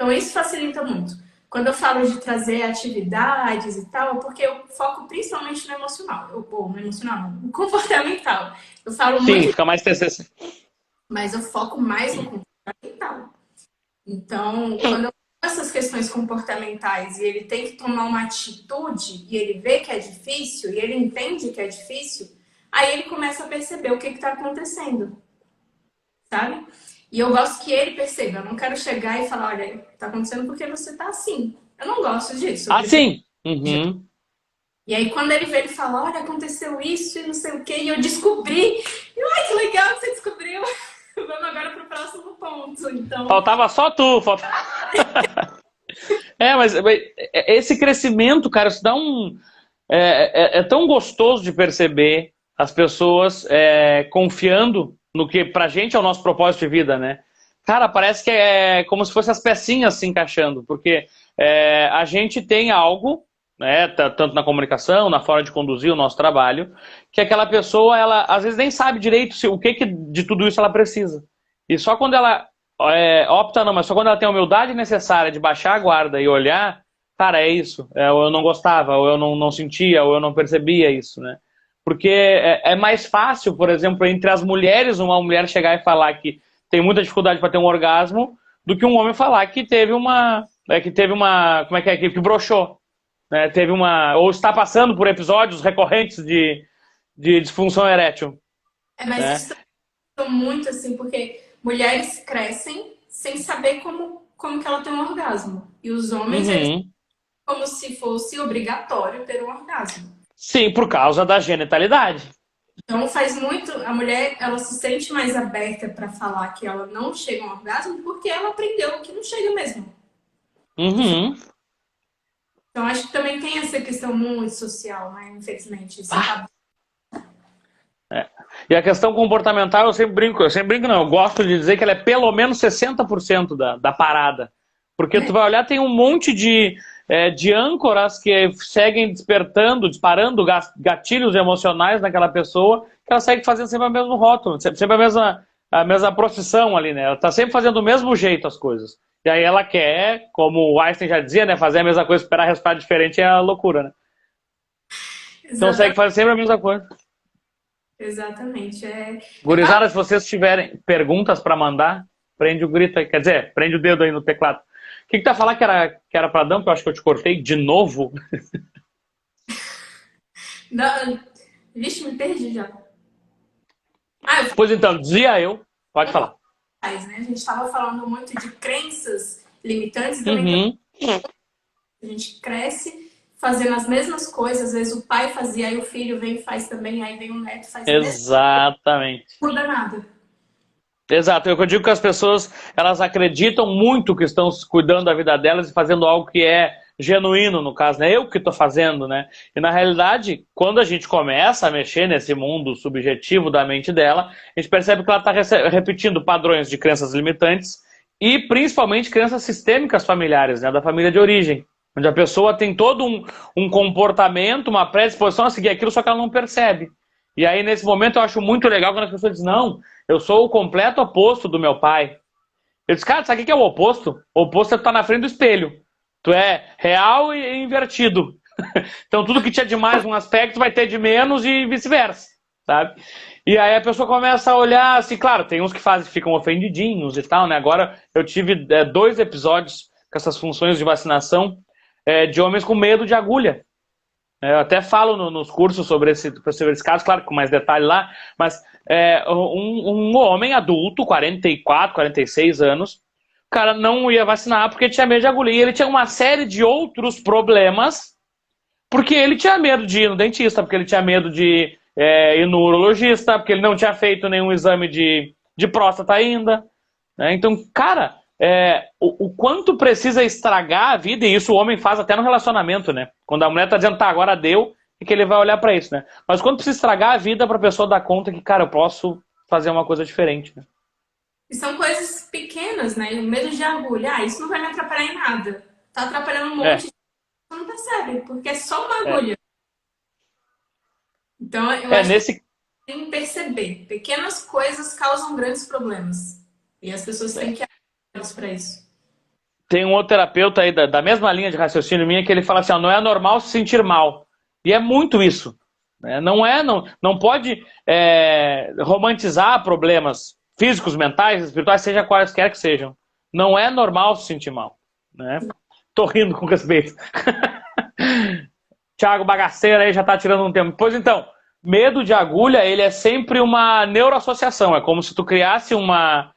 Então, isso facilita muito. Quando eu falo de trazer atividades e tal, é porque eu foco principalmente no emocional. No emocional, não, no comportamental. Eu falo Sim, muito, fica mais TCC. mas eu foco mais no comportamental. Então, quando eu falo essas questões comportamentais e ele tem que tomar uma atitude e ele vê que é difícil e ele entende que é difícil, aí ele começa a perceber o que está acontecendo, sabe? E eu gosto que ele perceba. Eu não quero chegar e falar, olha, tá acontecendo porque você tá assim. Eu não gosto disso. Eu Ah, prefiro... sim! Uhum. E aí, quando ele vê, ele fala, olha, aconteceu isso e não sei o quê, e eu descobri. E eu, ai, que legal que você descobriu. Vamos agora pro próximo ponto. Então, Faltava só tu. Mas esse crescimento, cara, isso dá um. É tão gostoso de perceber as pessoas confiando no que pra gente é o nosso propósito de vida, né? Cara, parece que é como se fossem as pecinhas se encaixando, porque a gente tem algo, né, tanto na comunicação, na forma de conduzir o nosso trabalho, que aquela pessoa, ela às vezes nem sabe direito o que de tudo isso ela precisa. E só quando ela opta, não, mas só quando ela tem a humildade necessária de baixar a guarda e olhar, cara, é isso. Ou eu não gostava, ou eu não sentia, ou eu não percebia isso, né? Porque é mais fácil, por exemplo, entre as mulheres, uma mulher chegar e falar que tem muita dificuldade para ter um orgasmo, do que um homem falar que teve uma. Como é que broxou. Né? Teve uma. Ou está passando por episódios recorrentes de disfunção erétil. mas Né? isso é muito assim, porque mulheres crescem sem saber como que ela tem um orgasmo. E os homens, eles Uhum. como se fosse obrigatório ter um orgasmo. Sim, por causa da genitalidade. Então faz muito, a mulher, ela se sente mais aberta para falar que ela não chega a um orgasmo porque ela aprendeu que não chega mesmo. Uhum. Então acho que também tem essa questão muito social, né? Infelizmente, esse tabu. E a questão comportamental, eu sempre brinco não, eu gosto de dizer que ela é pelo menos 60% da parada. Porque tu vai olhar, tem um monte de âncoras que seguem despertando, disparando gatilhos emocionais naquela pessoa, que ela segue fazendo sempre o mesmo rótulo, sempre a mesma procissão ali, né? Ela tá sempre fazendo do mesmo jeito as coisas. E aí ela quer, como o Einstein já dizia, né? Fazer a mesma coisa, esperar resultado diferente é a loucura, né? Então segue Exatamente. fazendo sempre a mesma coisa. Exatamente. É Gurizada, se vocês tiverem perguntas para mandar, prende o grito aí. Quer dizer, prende o dedo aí no teclado. O que tá falando que era para Adão, que eu acho que eu te cortei de novo? Vixe, me perdi já. Eu Pois então, dizia eu. Pode falar. faz, né? A gente estava falando muito de crenças limitantes e também Uhum. a gente cresce fazendo as mesmas coisas. Às vezes o pai fazia, aí o filho vem e faz também, aí vem o neto e faz a mesma Exatamente. coisa, não muda nada. Exato. Eu digo que as pessoas, elas acreditam muito que estão cuidando da vida delas e fazendo algo que é genuíno, no caso, né? Eu que estou fazendo, né? E na realidade, quando a gente começa a mexer nesse mundo subjetivo da mente dela, a gente percebe que ela está repetindo padrões de crenças limitantes e principalmente crenças sistêmicas familiares, né? Da família de origem. Onde a pessoa tem todo um comportamento, uma predisposição a seguir aquilo, só que ela não percebe. E aí, nesse momento, eu acho muito legal quando as pessoas dizem, não, eu sou o completo oposto do meu pai. Eu disse, cara, sabe o que é o oposto? O oposto é tu estar na frente do espelho. Tu é real e invertido. Então, tudo que tinha de mais um aspecto vai ter de menos e vice-versa, sabe? E aí a pessoa começa a olhar, assim, claro, tem uns que ficam ofendidinhos e tal, né? Agora, eu tive 2 episódios com essas funções de vacinação de homens com medo de agulha. Eu até falo nos cursos sobre esse caso, claro, com mais detalhe lá, mas um homem adulto, 44, 46 anos, o cara não ia vacinar porque tinha medo de agulha. E ele tinha uma série de outros problemas, porque ele tinha medo de ir no dentista, porque ele tinha medo de ir no urologista, porque ele não tinha feito nenhum exame de próstata ainda. Né? Então, cara, o quanto precisa estragar a vida, e isso o homem faz até no relacionamento, né? Quando a mulher tá dizendo, tá, agora deu, e que ele vai olhar pra isso, né? Mas quanto precisa estragar a vida pra pessoa dar conta que, cara, eu posso fazer uma coisa diferente, né? E são coisas pequenas, né? E o medo de agulha, isso não vai me atrapalhar em nada. Tá atrapalhando um monte É, de coisa, você não percebe, porque é só uma é. agulha. Então, eu acho que Nesse. tem que perceber. Pequenas coisas causam grandes problemas. E as pessoas têm que olhar para isso. Tem um outro terapeuta aí da mesma linha de raciocínio minha que ele fala assim, ó, não é normal se sentir mal. E é muito isso. Né? Não pode romantizar problemas físicos, mentais, espirituais, seja quaisquer que sejam. Não é normal se sentir mal. Né? Tô rindo com respeito. Thiago Bagaceira aí já tá tirando um tempo. Pois então, medo de agulha, ele é sempre uma neuroassociação. É como se tu criasse uma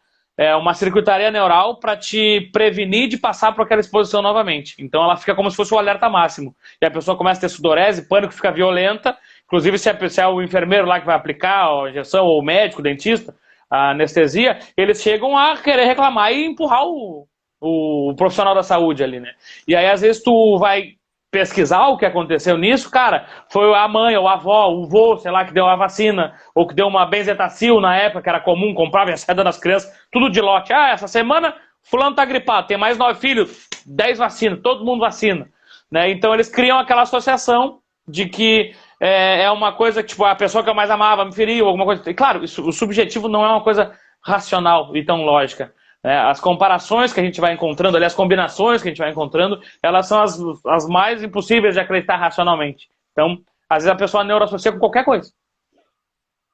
circuitaria neural para te prevenir de passar por aquela exposição novamente. Então ela fica como se fosse o alerta máximo. E a pessoa começa a ter sudorese, pânico, fica violenta. Inclusive, se é o enfermeiro lá que vai aplicar a injeção, ou o médico, o dentista, a anestesia, eles chegam a querer reclamar e empurrar o profissional da saúde ali, né? E aí, às vezes, tu vai pesquisar o que aconteceu nisso, cara, foi a mãe, ou a avó, o vô, sei lá, que deu a vacina, ou que deu uma benzetacil na época, que era comum, comprava e saída das crianças, tudo de lote. Ah, essa semana fulano tá gripado, tem mais 9 filhos, 10 vacinas, todo mundo vacina. Né? Então eles criam aquela associação de que é uma coisa que, tipo, a pessoa que eu mais amava me feriu, alguma coisa. E claro, o subjetivo não é uma coisa racional e tão lógica. As comparações que a gente vai encontrando, ali, as combinações que a gente vai encontrando, elas são as mais impossíveis de acreditar racionalmente. Então, às vezes a pessoa neuroassocia com qualquer coisa.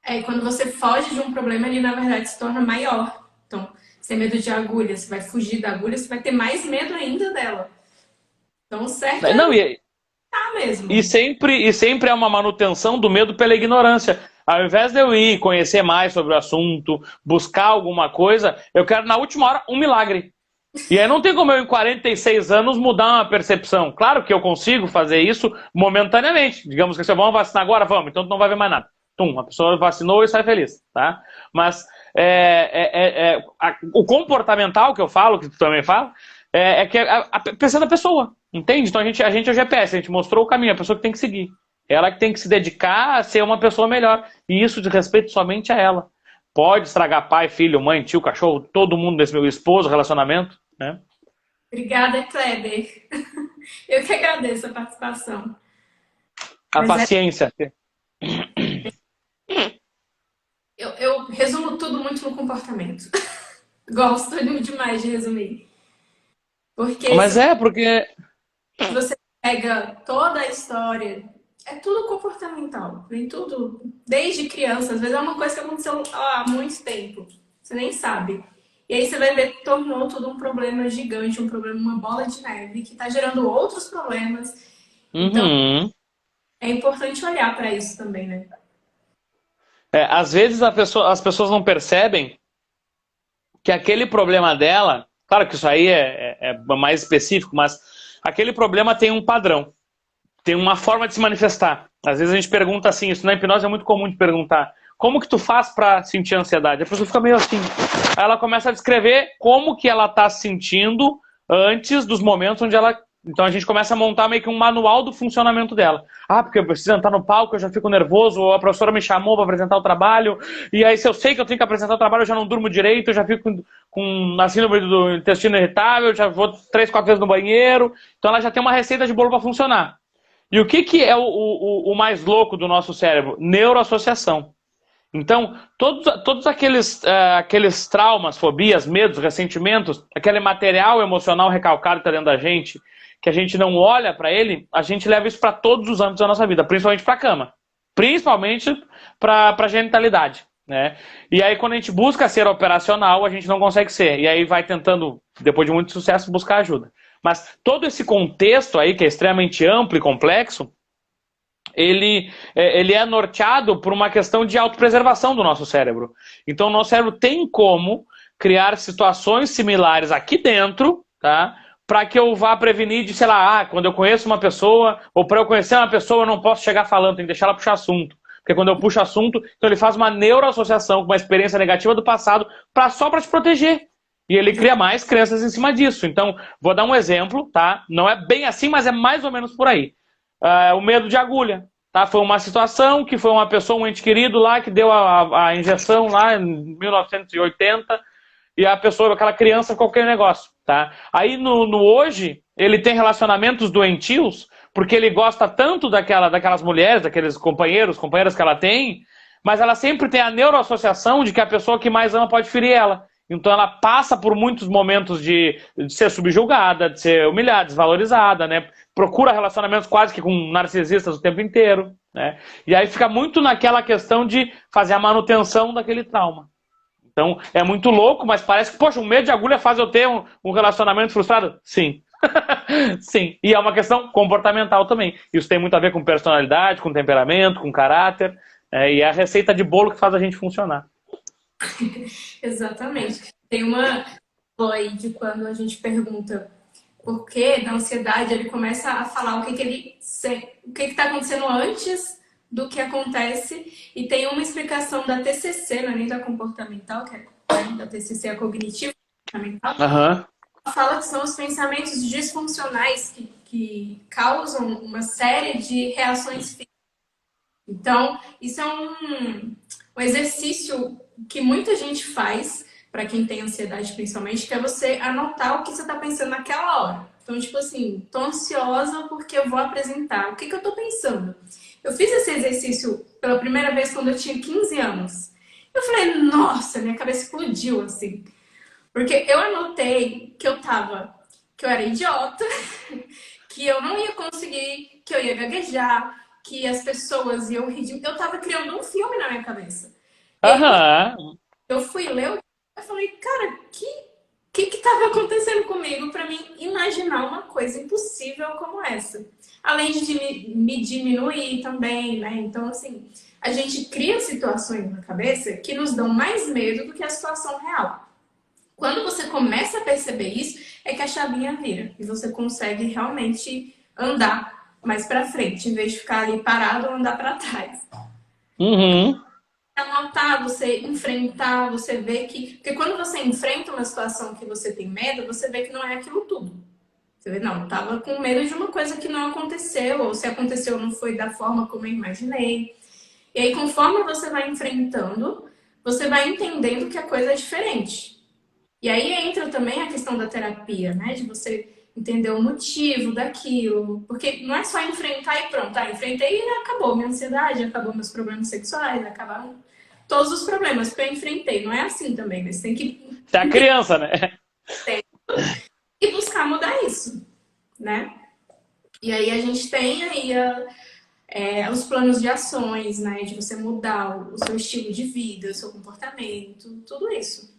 E quando você foge de um problema, ele na verdade se torna maior. Então, sem medo de agulha, você vai fugir da agulha, você vai ter mais medo ainda dela. Então, certo mesmo. E sempre é uma manutenção do medo pela ignorância. Ao invés de eu ir conhecer mais sobre o assunto, buscar alguma coisa, eu quero na última hora um milagre. E aí não tem como eu em 46 anos mudar uma percepção. Claro que eu consigo fazer isso momentaneamente. Digamos que se vamos vacinar agora, vamos, então tu não vai ver mais nada. A pessoa vacinou e sai feliz. Tá? Mas o comportamental que eu falo, que tu também fala, que pensa na pessoa. Entende? Então a gente é o GPS, a gente mostrou o caminho, a pessoa que tem que seguir. Ela que tem que se dedicar a ser uma pessoa melhor. E isso de respeito somente a ela. Pode estragar pai, filho, mãe, tio, cachorro, todo mundo desse meu esposo, relacionamento. Né? Obrigada, Kleber. Eu que agradeço a participação. A paciência. Eu resumo tudo muito no comportamento. Gosto demais de resumir. Mas porque... Se você pega toda a história, é tudo comportamental. Vem tudo desde criança. Às vezes é uma coisa que aconteceu há muito tempo. Você nem sabe. E aí você vai ver que tornou tudo um problema gigante, um problema, uma bola de neve, que está gerando outros problemas. Então, é importante olhar para isso também, né? Às vezes as pessoas não percebem que aquele problema dela, claro que isso aí é mais específico, mas aquele problema tem um padrão, tem uma forma de se manifestar. Às vezes a gente pergunta assim, isso na hipnose é muito comum de perguntar, como que tu faz para sentir ansiedade? A pessoa fica meio assim. Aí ela começa a descrever como que ela está se sentindo antes dos momentos onde ela... Então a gente começa a montar meio que um manual do funcionamento dela. Ah, porque eu preciso entrar no palco, eu já fico nervoso, ou a professora me chamou para apresentar o trabalho, e aí se eu sei que eu tenho que apresentar o trabalho, eu já não durmo direito, eu já fico com a síndrome do intestino irritável, eu já vou 3, 4 vezes no banheiro. Então ela já tem uma receita de bolo para funcionar. E o que é o mais louco do nosso cérebro? Neuroassociação. Então, todos aqueles traumas, fobias, medos, ressentimentos, aquele material emocional recalcado que está dentro da gente, que a gente não olha para ele, a gente leva isso para todos os âmbitos da nossa vida, principalmente para a cama, principalmente para a genitalidade. Né? E aí, quando a gente busca ser operacional, a gente não consegue ser. E aí vai tentando, depois de muito sucesso, buscar ajuda. Mas todo esse contexto aí, que é extremamente amplo e complexo, ele é norteado por uma questão de autopreservação do nosso cérebro. Então, o nosso cérebro tem como criar situações similares aqui dentro, tá? Para que eu vá prevenir de, sei lá, quando eu conheço uma pessoa, ou para eu conhecer uma pessoa, eu não posso chegar falando, tem que deixar ela puxar assunto. Porque quando eu puxo assunto, então ele faz uma neuroassociação com uma experiência negativa do passado só para te proteger. E ele cria mais crenças em cima disso. Então, vou dar um exemplo, tá? Não é bem assim, mas é mais ou menos por aí. O medo de agulha. Tá? Foi uma situação que foi uma pessoa, um ente querido lá, que deu a injeção lá em 1980, e a pessoa, aquela criança, qualquer negócio. Tá? Aí no hoje, ele tem relacionamentos doentios, porque ele gosta tanto daquelas mulheres, daqueles companheiras que ela tem, mas ela sempre tem a neuroassociação de que a pessoa que mais ama pode ferir ela. Então ela passa por muitos momentos de ser subjugada, de ser humilhada, desvalorizada, né? Procura relacionamentos quase que com narcisistas o tempo inteiro, né? E aí fica muito naquela questão de fazer a manutenção daquele trauma. Então é muito louco, mas parece que, poxa, um medo de agulha faz eu ter um relacionamento frustrado? Sim. Sim. E é uma questão comportamental também. Isso tem muito a ver com personalidade, com temperamento, com caráter, e é a receita de bolo que faz a gente funcionar. Exatamente. Tem uma aí de quando a gente pergunta por que da ansiedade, ele começa a falar o que está acontecendo antes do que acontece, e tem uma explicação da TCC, não é nem da comportamental, que é da TCC, a cognitivo comportamental, fala que são os pensamentos disfuncionais que causam uma série de reações físicas. Então, isso é um exercício que muita gente faz, para quem tem ansiedade principalmente, que é você anotar o que você está pensando naquela hora. Então, tipo assim, tô ansiosa porque eu vou apresentar. O que eu tô pensando? Eu fiz esse exercício pela primeira vez quando eu tinha 15 anos. Eu falei, nossa, minha cabeça explodiu, assim. Porque eu anotei que eu era idiota, que eu não ia conseguir, que eu ia gaguejar, que as pessoas iam rir. Eu tava criando um filme na minha cabeça. Eu fui ler, eu falei, cara, que tava acontecendo comigo para mim imaginar uma coisa impossível como essa? Além de me diminuir também, né? Então, assim, a gente cria situações na cabeça que nos dão mais medo do que a situação real. Quando você começa a perceber isso, é que a chavinha vira e você consegue realmente andar mais para frente, em vez de ficar ali parado ou andar para trás. Anotar, você enfrentar, você vê que... Porque quando você enfrenta uma situação que você tem medo, você vê que não é aquilo tudo. Você vê, não, eu tava com medo de uma coisa que não aconteceu, ou se aconteceu não foi da forma como eu imaginei. E aí, conforme você vai enfrentando, você vai entendendo que a coisa é diferente. E aí entra também a questão da terapia, né? De você entender o motivo daquilo. Porque não é só enfrentar e pronto. Ah, enfrentei e acabou minha ansiedade, acabou meus problemas sexuais, acabaram todos os problemas que eu enfrentei. Não é assim também, mas tem que... Você é a criança, né? E buscar mudar isso, né? E aí a gente tem aí os planos de ações, né? De você mudar o seu estilo de vida, o seu comportamento, tudo isso.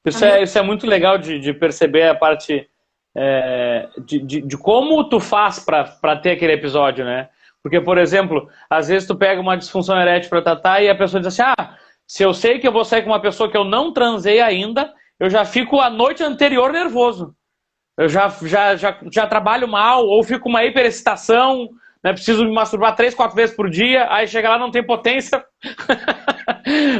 Isso é muito legal de perceber a parte de como tu faz para ter aquele episódio, né? Porque, por exemplo, às vezes tu pega uma disfunção erétil para tratar e a pessoa diz assim, se eu sei que eu vou sair com uma pessoa que eu não transei ainda, eu já fico a noite anterior nervoso. Eu já trabalho mal, ou fico com uma hiperexcitação, né? Preciso me masturbar 3, 4 vezes por dia, aí chega lá não tem potência.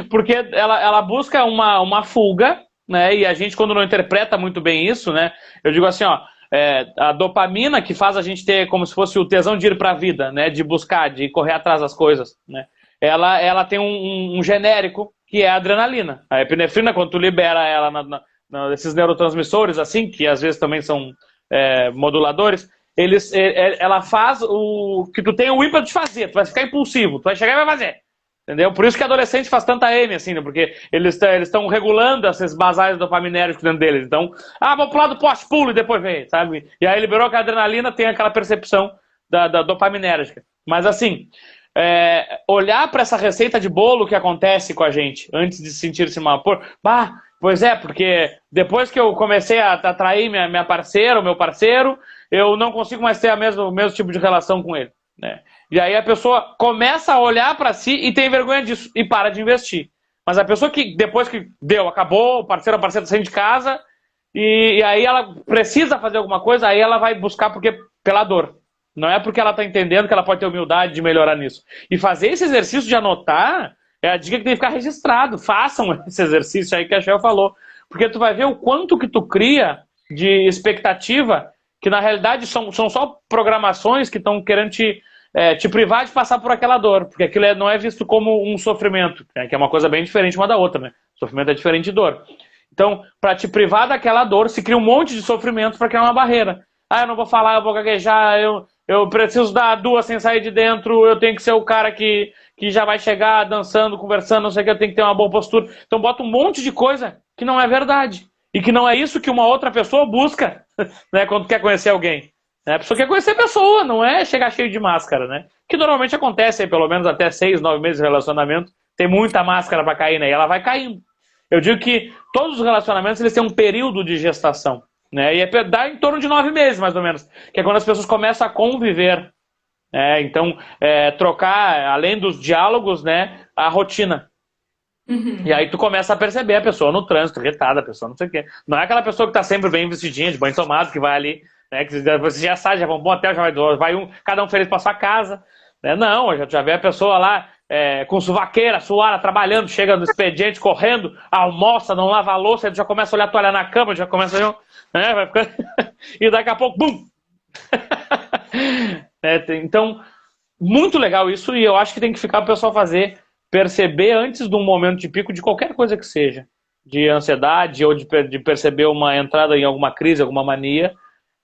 Porque ela busca uma fuga, né? E a gente, quando não interpreta muito bem isso, né? Eu digo assim, a dopamina que faz a gente ter como se fosse o tesão de ir para a vida, né? De buscar, de correr atrás das coisas, né? Ela tem um genérico que é a adrenalina. A epinefrina, quando tu libera ela esses neurotransmissores, assim, que às vezes também são moduladores, ela faz o que tu tem o ímpeto de fazer. Tu vai ficar impulsivo, tu vai chegar e vai fazer. Entendeu? Por isso que adolescente faz tanta M, assim, né? Porque eles estão regulando esses basais dopaminérgicos dentro deles. Então, vou pro lado poste, pulo e depois vem, sabe? E aí liberou que a adrenalina tem aquela percepção da dopaminérgica. Mas assim, olhar para essa receita de bolo que acontece com a gente, antes de sentir-se mal. Pois é, porque depois que eu comecei a atrair minha parceira, o meu parceiro, eu não consigo mais ter o mesmo tipo de relação com ele, né? E aí a pessoa começa a olhar para si e tem vergonha disso e para de investir. Mas a pessoa que depois que acabou, o parceiro ou a parceira saindo de casa e aí ela precisa fazer alguma coisa, aí ela vai buscar pela dor. Não é porque ela está entendendo que ela pode ter humildade de melhorar nisso. E fazer esse exercício de anotar é a dica que tem que ficar registrado. Façam esse exercício aí que a Shel falou. Porque tu vai ver o quanto que tu cria de expectativa, que na realidade são só programações que estão querendo te privar de passar por aquela dor, porque aquilo não é visto como um sofrimento, né? Que é uma coisa bem diferente uma da outra, né? Sofrimento é diferente de dor. Então, para te privar daquela dor, se cria um monte de sofrimento para criar uma barreira. Eu não vou falar, eu vou gaguejar, eu preciso dar 2 sem sair de dentro, eu tenho que ser o cara que que já vai chegar dançando, conversando, não sei o que, tem que ter uma boa postura. Então bota um monte de coisa que não é verdade. E que não é isso que uma outra pessoa busca, né, quando quer conhecer alguém. A pessoa quer conhecer a pessoa, não é chegar cheio de máscara, né? Que normalmente acontece aí, pelo menos até 6, 9 meses de relacionamento. Tem muita máscara para cair, né? E ela vai caindo. Eu digo que todos os relacionamentos eles têm um período de gestação, né? E dá em torno de 9 meses, mais ou menos. Que é quando as pessoas começam a conviver. Então, trocar, além dos diálogos, né, a rotina. Uhum. E aí tu começa a perceber a pessoa no trânsito, irritada, a pessoa não sei o quê. Não é aquela pessoa que tá sempre bem vestidinha, de banho tomado, que vai ali, né, que você já sai, já vão pro hotel, já vai cada um feliz pra sua casa. Né? Não, já vê a pessoa lá com suvaqueira, suada, trabalhando, chega no expediente, correndo, almoça, não lava a louça, já começa a olhar a toalha na cama, já começa a... Né, vai ficando... E daqui a pouco, bum! Então, muito legal isso, e eu acho que tem que ficar o pessoal perceber antes de um momento de pico de qualquer coisa que seja, de ansiedade ou de perceber uma entrada em alguma crise, alguma mania,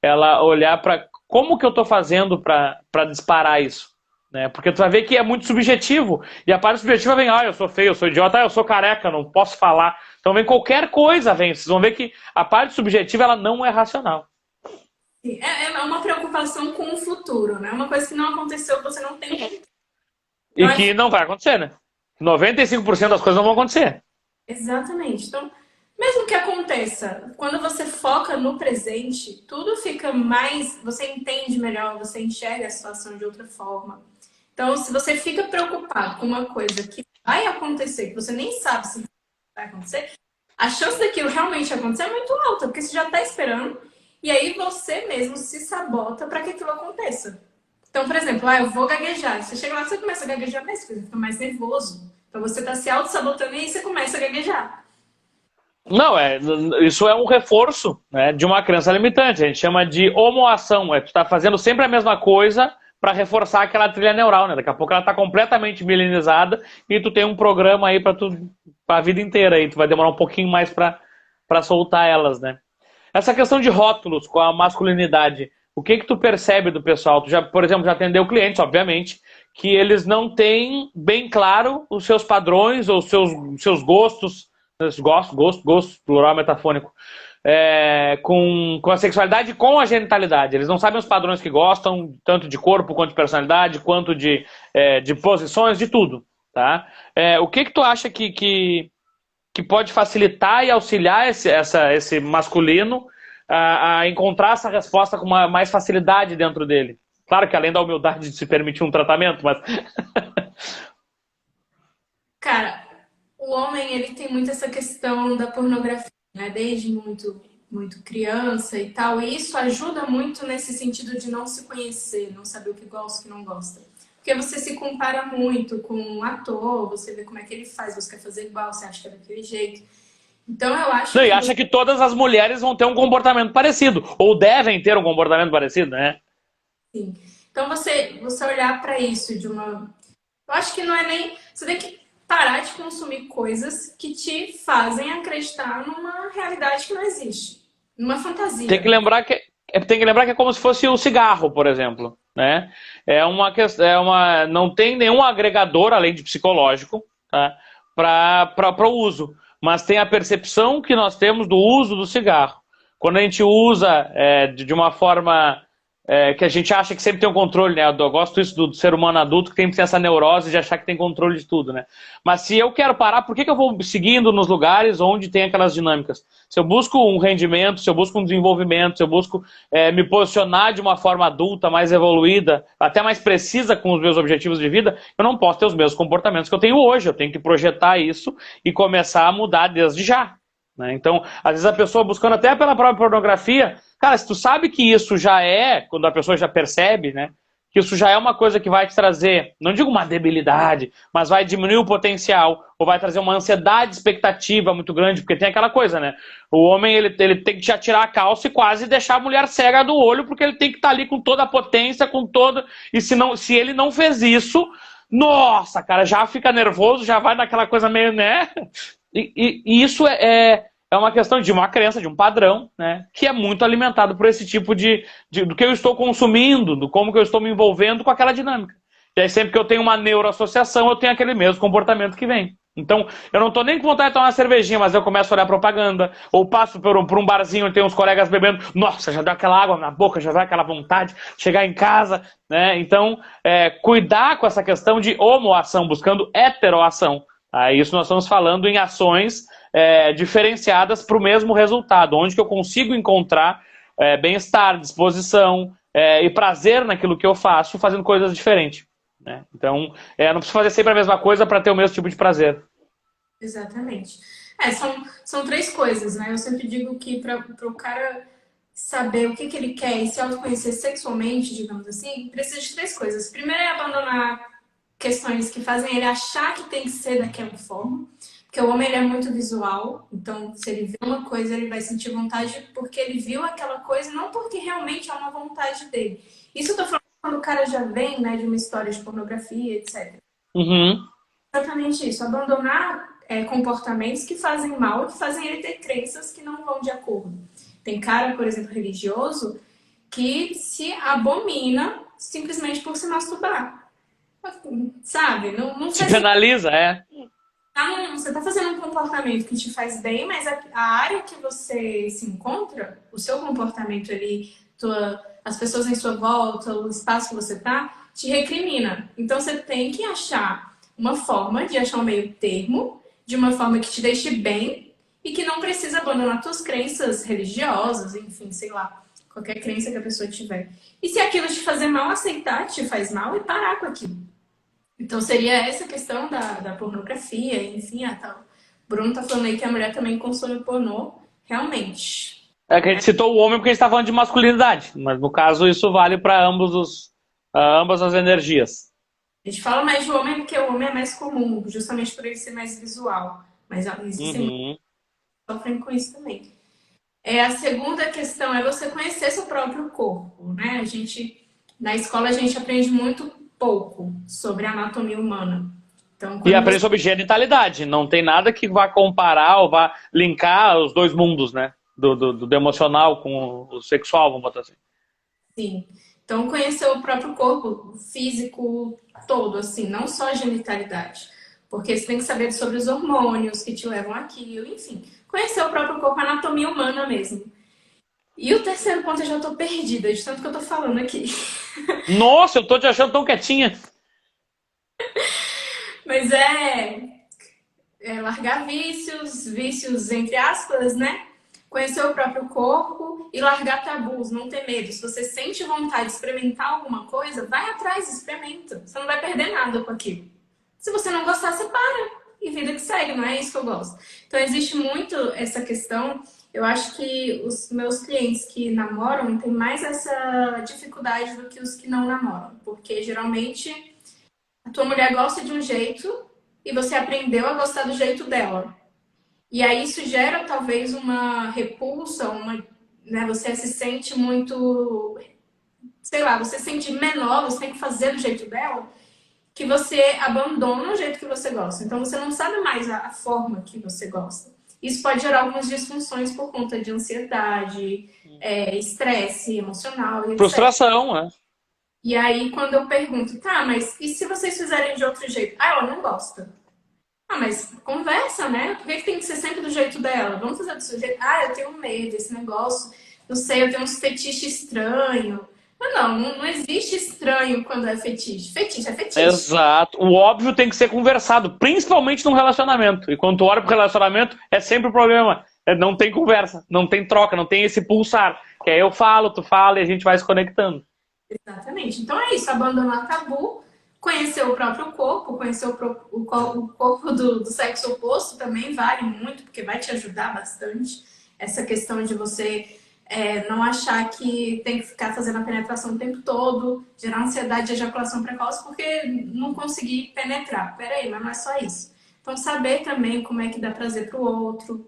ela olhar para como que eu estou fazendo para disparar isso, né? Porque tu vai ver que é muito subjetivo, e a parte subjetiva vem, eu sou feio, eu sou idiota, eu sou careca, não posso falar. Então vem qualquer coisa, vocês vão ver que a parte subjetiva ela não é racional. É uma preocupação com o futuro, né? Uma coisa que não aconteceu, você não tem. E que não vai acontecer, né? 95% das coisas não vão acontecer. Exatamente. Então, mesmo que aconteça, quando você foca no presente, tudo fica mais... Você entende melhor, você enxerga a situação de outra forma. Então, se você fica preocupado com uma coisa que vai acontecer, que você nem sabe se vai acontecer, a chance daquilo realmente acontecer é muito alta, porque você já está esperando, e aí você mesmo se sabota para que aquilo aconteça. Então, por exemplo, eu vou gaguejar. Você chega lá, você começa a gaguejar mais, você fica mais nervoso. Então você está se auto-sabotando e aí você começa a gaguejar. Não, isso é um reforço, né, de uma crença limitante. A gente chama de homoação. Tu está fazendo sempre a mesma coisa para reforçar aquela trilha neural, né? Daqui a pouco ela está completamente milenizada e tu tem um programa aí para a vida inteira. Aí tu vai demorar um pouquinho mais para soltar elas, né? Essa questão de rótulos com a masculinidade, o que tu percebe do pessoal? Tu já, por exemplo, já atendeu clientes, obviamente, que eles não têm bem claro os seus padrões ou os seus gostos, gosto, plural metafônico, com a sexualidade e com a genitalidade. Eles não sabem os padrões que gostam, tanto de corpo quanto de personalidade, quanto de posições, de tudo. Tá? O que tu acha que pode facilitar e auxiliar esse masculino a encontrar essa resposta com mais facilidade dentro dele? Claro que além da humildade de se permitir um tratamento, mas... Cara, o homem, ele tem muito essa questão da pornografia, né? Desde muito criança e tal. E isso ajuda muito nesse sentido de não se conhecer, não saber o que gosta e o que não gosta. Porque você se compara muito com um ator, você vê como é que ele faz, você quer fazer igual, você acha que é daquele jeito. Então eu acho não, e acha que todas as mulheres vão ter um comportamento parecido, ou devem ter um comportamento parecido, né? Sim. Então você olhar para isso de uma... Eu acho que não é nem... Você tem que parar de consumir coisas que te fazem acreditar numa realidade que não existe. Numa fantasia. Tem que lembrar que é como se fosse o cigarro, por exemplo. Né? Não tem nenhum agregador, além de psicológico, tá? Para o uso. Mas tem a percepção que nós temos do uso do cigarro. Quando a gente usa de uma forma que a gente acha que sempre tem um controle, né? Eu gosto disso do ser humano adulto que tem essa neurose de achar que tem controle de tudo, né? Mas se eu quero parar, por que eu vou seguindo nos lugares onde tem aquelas dinâmicas? Se eu busco um rendimento, se eu busco um desenvolvimento, se eu busco me posicionar de uma forma adulta, mais evoluída, até mais precisa com os meus objetivos de vida, eu não posso ter os mesmos comportamentos que eu tenho hoje. Eu tenho que projetar isso e começar a mudar desde já. Né? Então, às vezes a pessoa buscando até pela própria pornografia, cara, se tu sabe que isso já quando a pessoa já percebe, né, que isso já é uma coisa que vai te trazer, não digo uma debilidade, mas vai diminuir o potencial, ou vai trazer uma ansiedade expectativa muito grande, porque tem aquela coisa, né, o homem ele tem que já tirar a calça e quase deixar a mulher cega do olho, porque ele tem que estar ali com toda a potência, e se ele não fez isso, nossa, cara, já fica nervoso, já vai naquela coisa meio, né... E isso é uma questão de uma crença, de um padrão, né, que é muito alimentado por esse tipo do que eu estou consumindo, do como que eu estou me envolvendo com aquela dinâmica. E aí sempre que eu tenho uma neuroassociação, eu tenho aquele mesmo comportamento que vem. Então, eu não tô nem com vontade de tomar uma cervejinha, mas eu começo a olhar propaganda, ou passo por um barzinho e tem uns colegas bebendo, nossa, já deu aquela água na boca, já deu aquela vontade, chegar em casa, né? Então, cuidar com essa questão de homoação, buscando heteroação. Isso nós estamos falando em ações diferenciadas para o mesmo resultado, onde que eu consigo encontrar bem-estar, disposição e prazer naquilo que eu faço, fazendo coisas diferentes. Né? Então, não preciso fazer sempre a mesma coisa para ter o mesmo tipo de prazer. Exatamente. São três coisas, né? Eu sempre digo que para o cara saber o que ele quer e se autoconhecer sexualmente, digamos assim, precisa de três coisas. Primeiro é abandonar questões que fazem ele achar que tem que ser daquela forma, porque o homem ele é muito visual, então se ele vê uma coisa ele vai sentir vontade porque ele viu aquela coisa, não porque realmente é uma vontade dele. Isso eu tô falando quando o cara já vem, né, de uma história de pornografia, etc. Uhum. Exatamente isso, abandonar comportamentos que fazem mal, que fazem ele ter crenças que não vão de acordo. Tem cara, por exemplo, religioso, que se abomina simplesmente por se masturbar. Sabe? Não Se penaliza, você tá fazendo um comportamento que te faz bem, mas a área que você se encontra, o seu comportamento ali, as pessoas em sua volta, o espaço que você tá, te recrimina. Então você tem que achar uma forma de achar um meio termo, de uma forma que te deixe bem e que não precisa abandonar suas crenças religiosas, enfim, sei lá, qualquer crença que a pessoa tiver. E se aquilo te fazer mal, aceitar que te faz mal e parar com aquilo. Então seria essa questão da pornografia, enfim, tal. Bruno tá falando aí que a mulher também consome pornô, realmente. É que a gente citou o homem porque a gente está falando de masculinidade, mas no caso isso vale para ambas as energias. A gente fala mais de homem porque o homem é mais comum, justamente por ele ser mais visual. Mas existem muitos que sofrem com isso também. A segunda questão é você conhecer seu próprio corpo, né? Na escola a gente aprende muito pouco sobre a anatomia humana. Então, E aprende sobre genitalidade. Não tem nada que vá comparar ou vá linkar os dois mundos, né? Do emocional com o sexual, vamos botar assim. Sim. Então, conhecer o próprio corpo físico todo, assim, não só a genitalidade. Porque você tem que saber sobre os hormônios que te levam àquilo, enfim. Conhecer o próprio corpo, a anatomia humana mesmo. E o terceiro ponto eu já tô perdida, de tanto que eu tô falando aqui. Nossa, eu tô te achando tão quietinha. Mas largar vícios entre aspas, né? Conhecer o próprio corpo e largar tabus, não ter medo. Se você sente vontade de experimentar alguma coisa, vai atrás, experimenta. Você não vai perder nada com aquilo. Se você não gostar, você para. E vida que segue, não é isso que eu gosto. Então, existe muito essa questão. Eu acho que os meus clientes que namoram têm mais essa dificuldade do que os que não namoram. Porque, geralmente, a tua mulher gosta de um jeito e você aprendeu a gostar do jeito dela. E aí isso gera, talvez, uma repulsa, né, você se sente muito... Sei lá, você se sente menor, você tem que fazer do jeito dela, que você abandona o jeito que você gosta. Então, você não sabe mais a forma que você gosta. Isso pode gerar algumas disfunções por conta de ansiedade, estresse emocional, etc. Frustração, né? E aí, quando eu pergunto, tá, mas e se vocês fizerem de outro jeito? Ah, ela não gosta. Ah, mas conversa, né? Por que tem que ser sempre do jeito dela? Vamos fazer do seu jeito. Ah, eu tenho medo desse negócio. Não sei, eu tenho uns fetiches estranhos. Não existe estranho quando é fetiche. Fetiche é fetiche. Exato. O óbvio tem que ser conversado, principalmente num relacionamento. E quando tu olha pro relacionamento, é sempre o problema. Não tem conversa, não tem troca, não tem esse pulsar. Que aí eu falo, tu fala e a gente vai se conectando. Exatamente. Então é isso, abandonar tabu, conhecer o próprio corpo, conhecer o corpo do sexo oposto também vale muito, porque vai te ajudar bastante. Essa questão de você não achar que tem que ficar fazendo a penetração o tempo todo, gerar ansiedade de ejaculação precoce, porque não conseguir penetrar. Peraí, mas não é só isso. Então, saber também como é que dá prazer pro outro.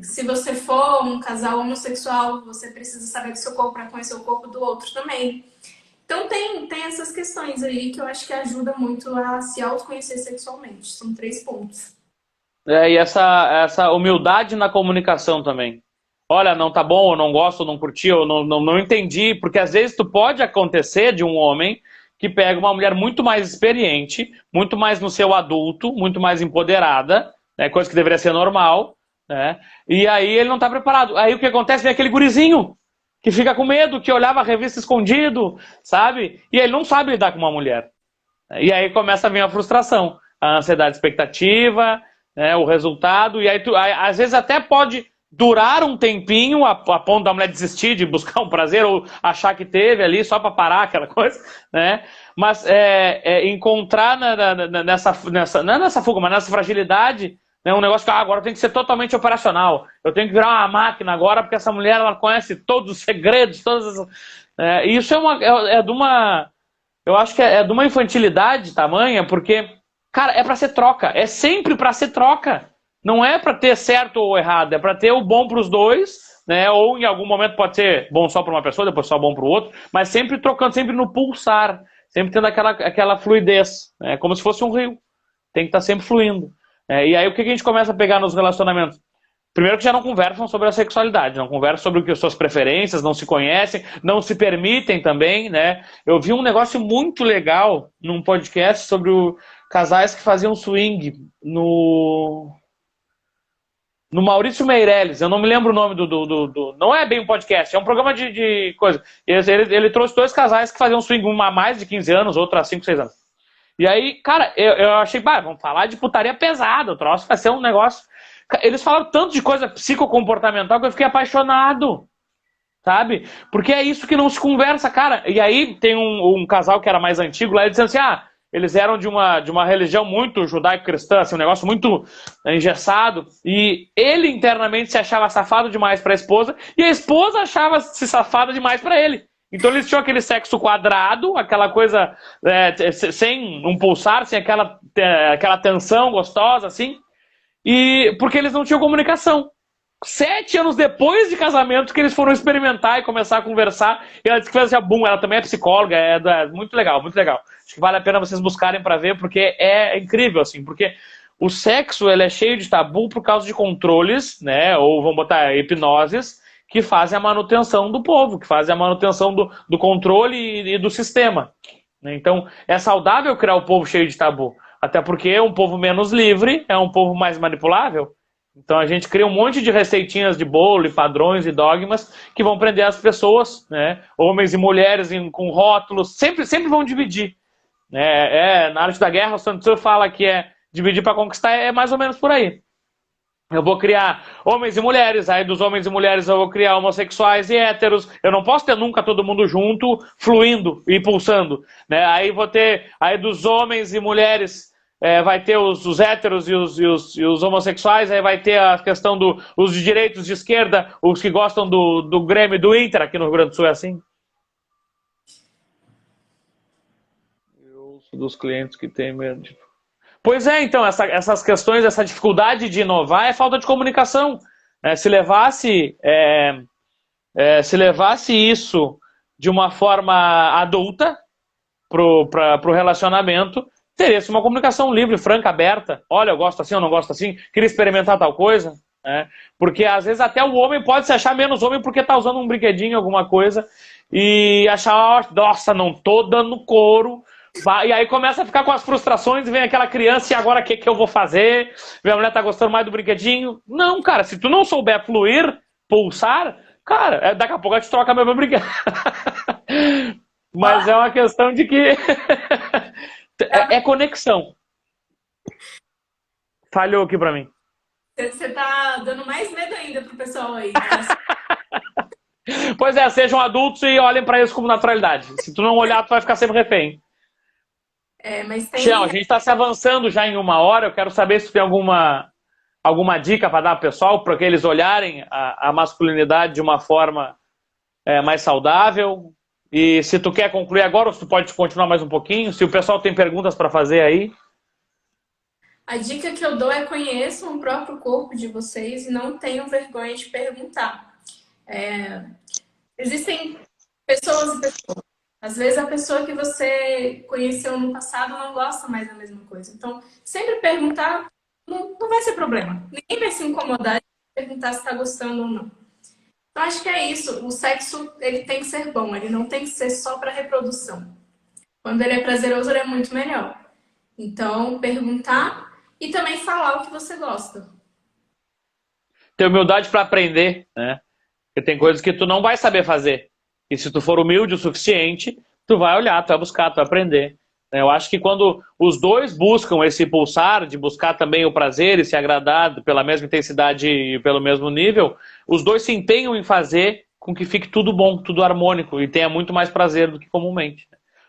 Se você for um casal homossexual, você precisa saber do seu corpo para conhecer o corpo do outro também. Então tem essas questões aí que eu acho que ajuda muito a se autoconhecer sexualmente. São 3 pontos. E essa humildade na comunicação também. Olha, não tá bom, eu não gosto, eu não curti, eu não entendi, porque às vezes tu pode acontecer de um homem que pega uma mulher muito mais experiente, muito mais no seu adulto, muito mais empoderada, né, coisa que deveria ser normal, né, e aí ele não está preparado. Aí o que acontece? Vem aquele gurizinho que fica com medo, que olhava a revista escondido, sabe? E ele não sabe lidar com uma mulher. E aí começa a vir a frustração, a ansiedade expectativa, né, o resultado, e aí, às vezes até pode durar um tempinho a ponto da mulher desistir de buscar um prazer ou achar que teve ali só para parar aquela coisa, né? Mas encontrar nessa fuga, mas nessa fragilidade, né, um negócio que agora tem que ser totalmente operacional. Eu tenho que virar uma máquina agora porque essa mulher ela conhece todos os segredos, todas as, e isso é de uma, eu acho que é de uma infantilidade tamanha, porque, cara, é para ser troca, é sempre para ser troca. Não é para ter certo ou errado, é para ter o bom para os dois, né? Ou em algum momento pode ser bom só para uma pessoa, depois só bom para o outro, mas sempre trocando, sempre no pulsar, sempre tendo aquela fluidez, né? Como se fosse um rio. Tem que estar sempre fluindo. E aí o que a gente começa a pegar nos relacionamentos? Primeiro que já não conversam sobre a sexualidade, não conversam sobre o que suas preferências, não se conhecem, não se permitem também, né? Eu vi um negócio muito legal num podcast sobre casais que faziam swing no Maurício Meirelles. Eu não me lembro o nome não é bem um podcast, é um programa de coisa. Ele trouxe 2 casais que faziam swing, uma há mais de 15 anos, outra há 5, 6 anos. E aí, cara, eu achei, vamos falar de putaria pesada, o troço vai ser um negócio... Eles falaram tanto de coisa psicocomportamental que eu fiquei apaixonado, sabe? Porque é isso que não se conversa, cara. E aí tem um casal que era mais antigo lá, ele dizendo assim, eles eram de uma religião muito judaico-cristã, assim, um negócio muito engessado, e ele internamente se achava safado demais para a esposa, e a esposa achava-se safada demais para ele. Então eles tinham aquele sexo quadrado, aquela coisa sem um pulsar, sem aquela tensão gostosa, assim, e porque eles não tinham comunicação. 7 anos depois de casamento que eles foram experimentar e começar a conversar, e ela disse que fez assim, bum, ela também é psicóloga, muito legal, muito legal. Acho que vale a pena vocês buscarem para ver, porque é incrível, assim, porque o sexo ele é cheio de tabu por causa de controles, né, ou vamos botar hipnoses, que fazem a manutenção do povo, que fazem a manutenção do controle e do sistema. Então, é saudável criar o povo cheio de tabu, até porque é um povo menos livre, é um povo mais manipulável. Então a gente cria um monte de receitinhas de bolo, e padrões e dogmas que vão prender as pessoas, né? Homens e mulheres com rótulos, sempre vão dividir. Na arte da guerra, o Sun Tzu fala que dividir para conquistar, é mais ou menos por aí. Eu vou criar homens e mulheres, aí dos homens e mulheres eu vou criar homossexuais e héteros. Eu não posso ter nunca todo mundo junto, fluindo e pulsando, né? Aí vou ter, aí dos homens e mulheres... vai ter os héteros e os homossexuais, aí vai ter a questão os de direitos de esquerda, os que gostam do Grêmio e do Inter, aqui no Rio Grande do Sul é assim. Eu ouço dos clientes que têm medo de... Pois é, então, essas questões, essa dificuldade de inovar é falta de comunicação. Se levasse isso de uma forma adulta para o relacionamento, teria-se uma comunicação livre, franca, aberta. Olha, eu gosto assim, eu não gosto assim, queria experimentar tal coisa. Né? Porque às vezes até o homem pode se achar menos homem porque está usando um brinquedinho, alguma coisa, e achar, nossa, não tô dando couro. E aí começa a ficar com as frustrações e vem aquela criança, e agora o que eu vou fazer? Minha mulher tá gostando mais do brinquedinho. Não, cara, se tu não souber fluir, pulsar, cara, daqui a pouco a gente troca meu brinquedo. Mas é uma questão de que... É conexão. Falhou aqui pra mim. Você tá dando mais medo ainda pro pessoal aí. Pois sejam adultos e olhem pra isso como naturalidade. Se tu não olhar, tu vai ficar sempre refém. Mas tem... Tchau, a gente tá se avançando já em 1 hora. Eu quero saber se tu tem alguma dica pra dar pro pessoal, para que eles olharem a masculinidade de uma forma mais saudável. E se tu quer concluir agora, ou se tu pode continuar mais um pouquinho, se o pessoal tem perguntas para fazer aí. A dica que eu dou é: conheçam o próprio corpo de vocês e não tenham vergonha de perguntar. Existem pessoas e pessoas. Às vezes a pessoa que você conheceu no passado não gosta mais da mesma coisa. Então, sempre perguntar não vai ser problema. Ninguém vai se incomodar de perguntar se está gostando ou não. Então, acho que é isso. O sexo, ele tem que ser bom. Ele não tem que ser só para reprodução. Quando ele é prazeroso, ele é muito melhor. Então, perguntar e também falar o que você gosta. Ter humildade para aprender, né? Porque tem coisas que tu não vai saber fazer. E se tu for humilde o suficiente, tu vai olhar, tu vai buscar, tu vai aprender. Eu acho que quando os dois buscam esse pulsar, de buscar também o prazer e se agradar pela mesma intensidade e pelo mesmo nível, os dois se empenham em fazer com que fique tudo bom, tudo harmônico e tenha muito mais prazer do que comumente.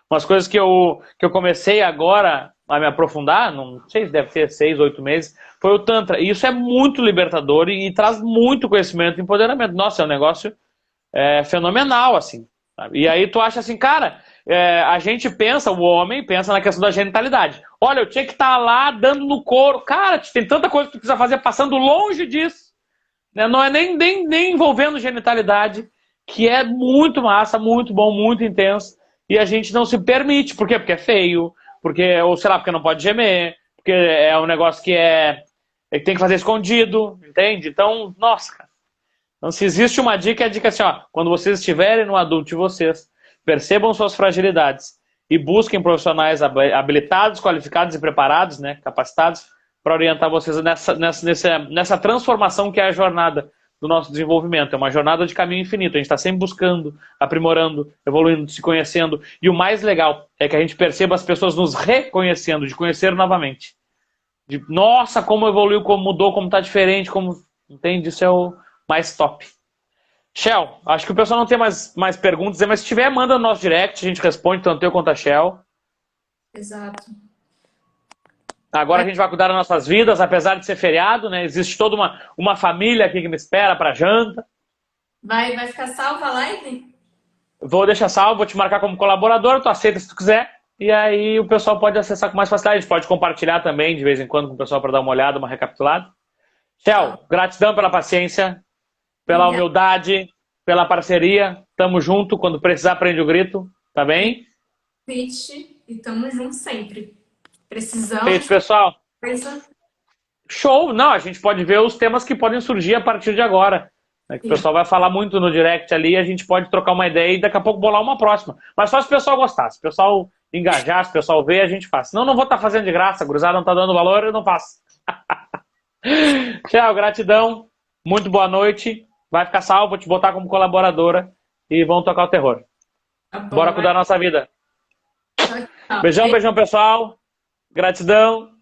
Umas coisas que eu comecei agora a me aprofundar, não sei se deve ter 6, 8 meses, foi o Tantra. E isso é muito libertador e traz muito conhecimento e empoderamento. Nossa, é um negócio fenomenal, assim. Sabe? E aí tu acha assim, cara, a gente pensa, o homem pensa na questão da genitalidade. Olha, eu tinha que estar lá dando no couro. Cara, tem tanta coisa que tu precisa fazer passando longe disso. Né? Não é nem envolvendo genitalidade, que é muito massa, muito bom, muito intenso. E a gente não se permite. Por quê? Porque é feio, porque, ou sei lá, porque não pode gemer, porque é um negócio que tem que fazer escondido, entende? Então, nossa, cara. Então, se existe uma dica, é a dica assim, ó, quando vocês estiverem no adulto de vocês, percebam suas fragilidades e busquem profissionais habilitados, qualificados e preparados, né, capacitados, para orientar vocês nessa transformação que é a jornada do nosso desenvolvimento. É uma jornada de caminho infinito. A gente está sempre buscando, aprimorando, evoluindo, se conhecendo. E o mais legal é que a gente perceba as pessoas nos reconhecendo, de conhecer novamente. De, nossa, como evoluiu, como mudou, como está diferente, como... Entende? Isso é o mais top. Shell, acho que o pessoal não tem mais perguntas, mas se tiver, manda no nosso direct, a gente responde, tanto eu quanto a Shell. Exato. Agora a gente vai cuidar das nossas vidas, apesar de ser feriado, né? Existe toda uma família aqui que me espera para janta. Vai ficar salva a live? Vou deixar salvo, vou te marcar como colaborador, tu aceita se tu quiser. E aí o pessoal pode acessar com mais facilidade. A gente pode compartilhar também de vez em quando com o pessoal para dar uma olhada, uma recapitulada. Shell, gratidão pela paciência, pela Obrigada. humildade, pela parceria. Tamo junto, quando precisar prende o grito, tá bem? Convite e tamo junto sempre. Precisamos Feito, de pessoal. coisa. Show! Não, a gente pode ver os temas que podem surgir a partir de agora. Né, que o Sim. pessoal vai falar muito no direct ali, a gente pode trocar uma ideia e daqui a pouco bolar uma próxima. Mas só se o pessoal gostar, se o pessoal engajar, se o pessoal ver, a gente faz. Senão eu não vou estar fazendo de graça, a gurizada não está dando valor, eu não faço. Tchau, gratidão, muito boa noite. Vai ficar salvo, vou te botar como colaboradora e vamos tocar o terror. Tá bom, Bora cuidar vai. da nossa vida. Tchau, tchau. Beijão, beijão, pessoal. Gratidão.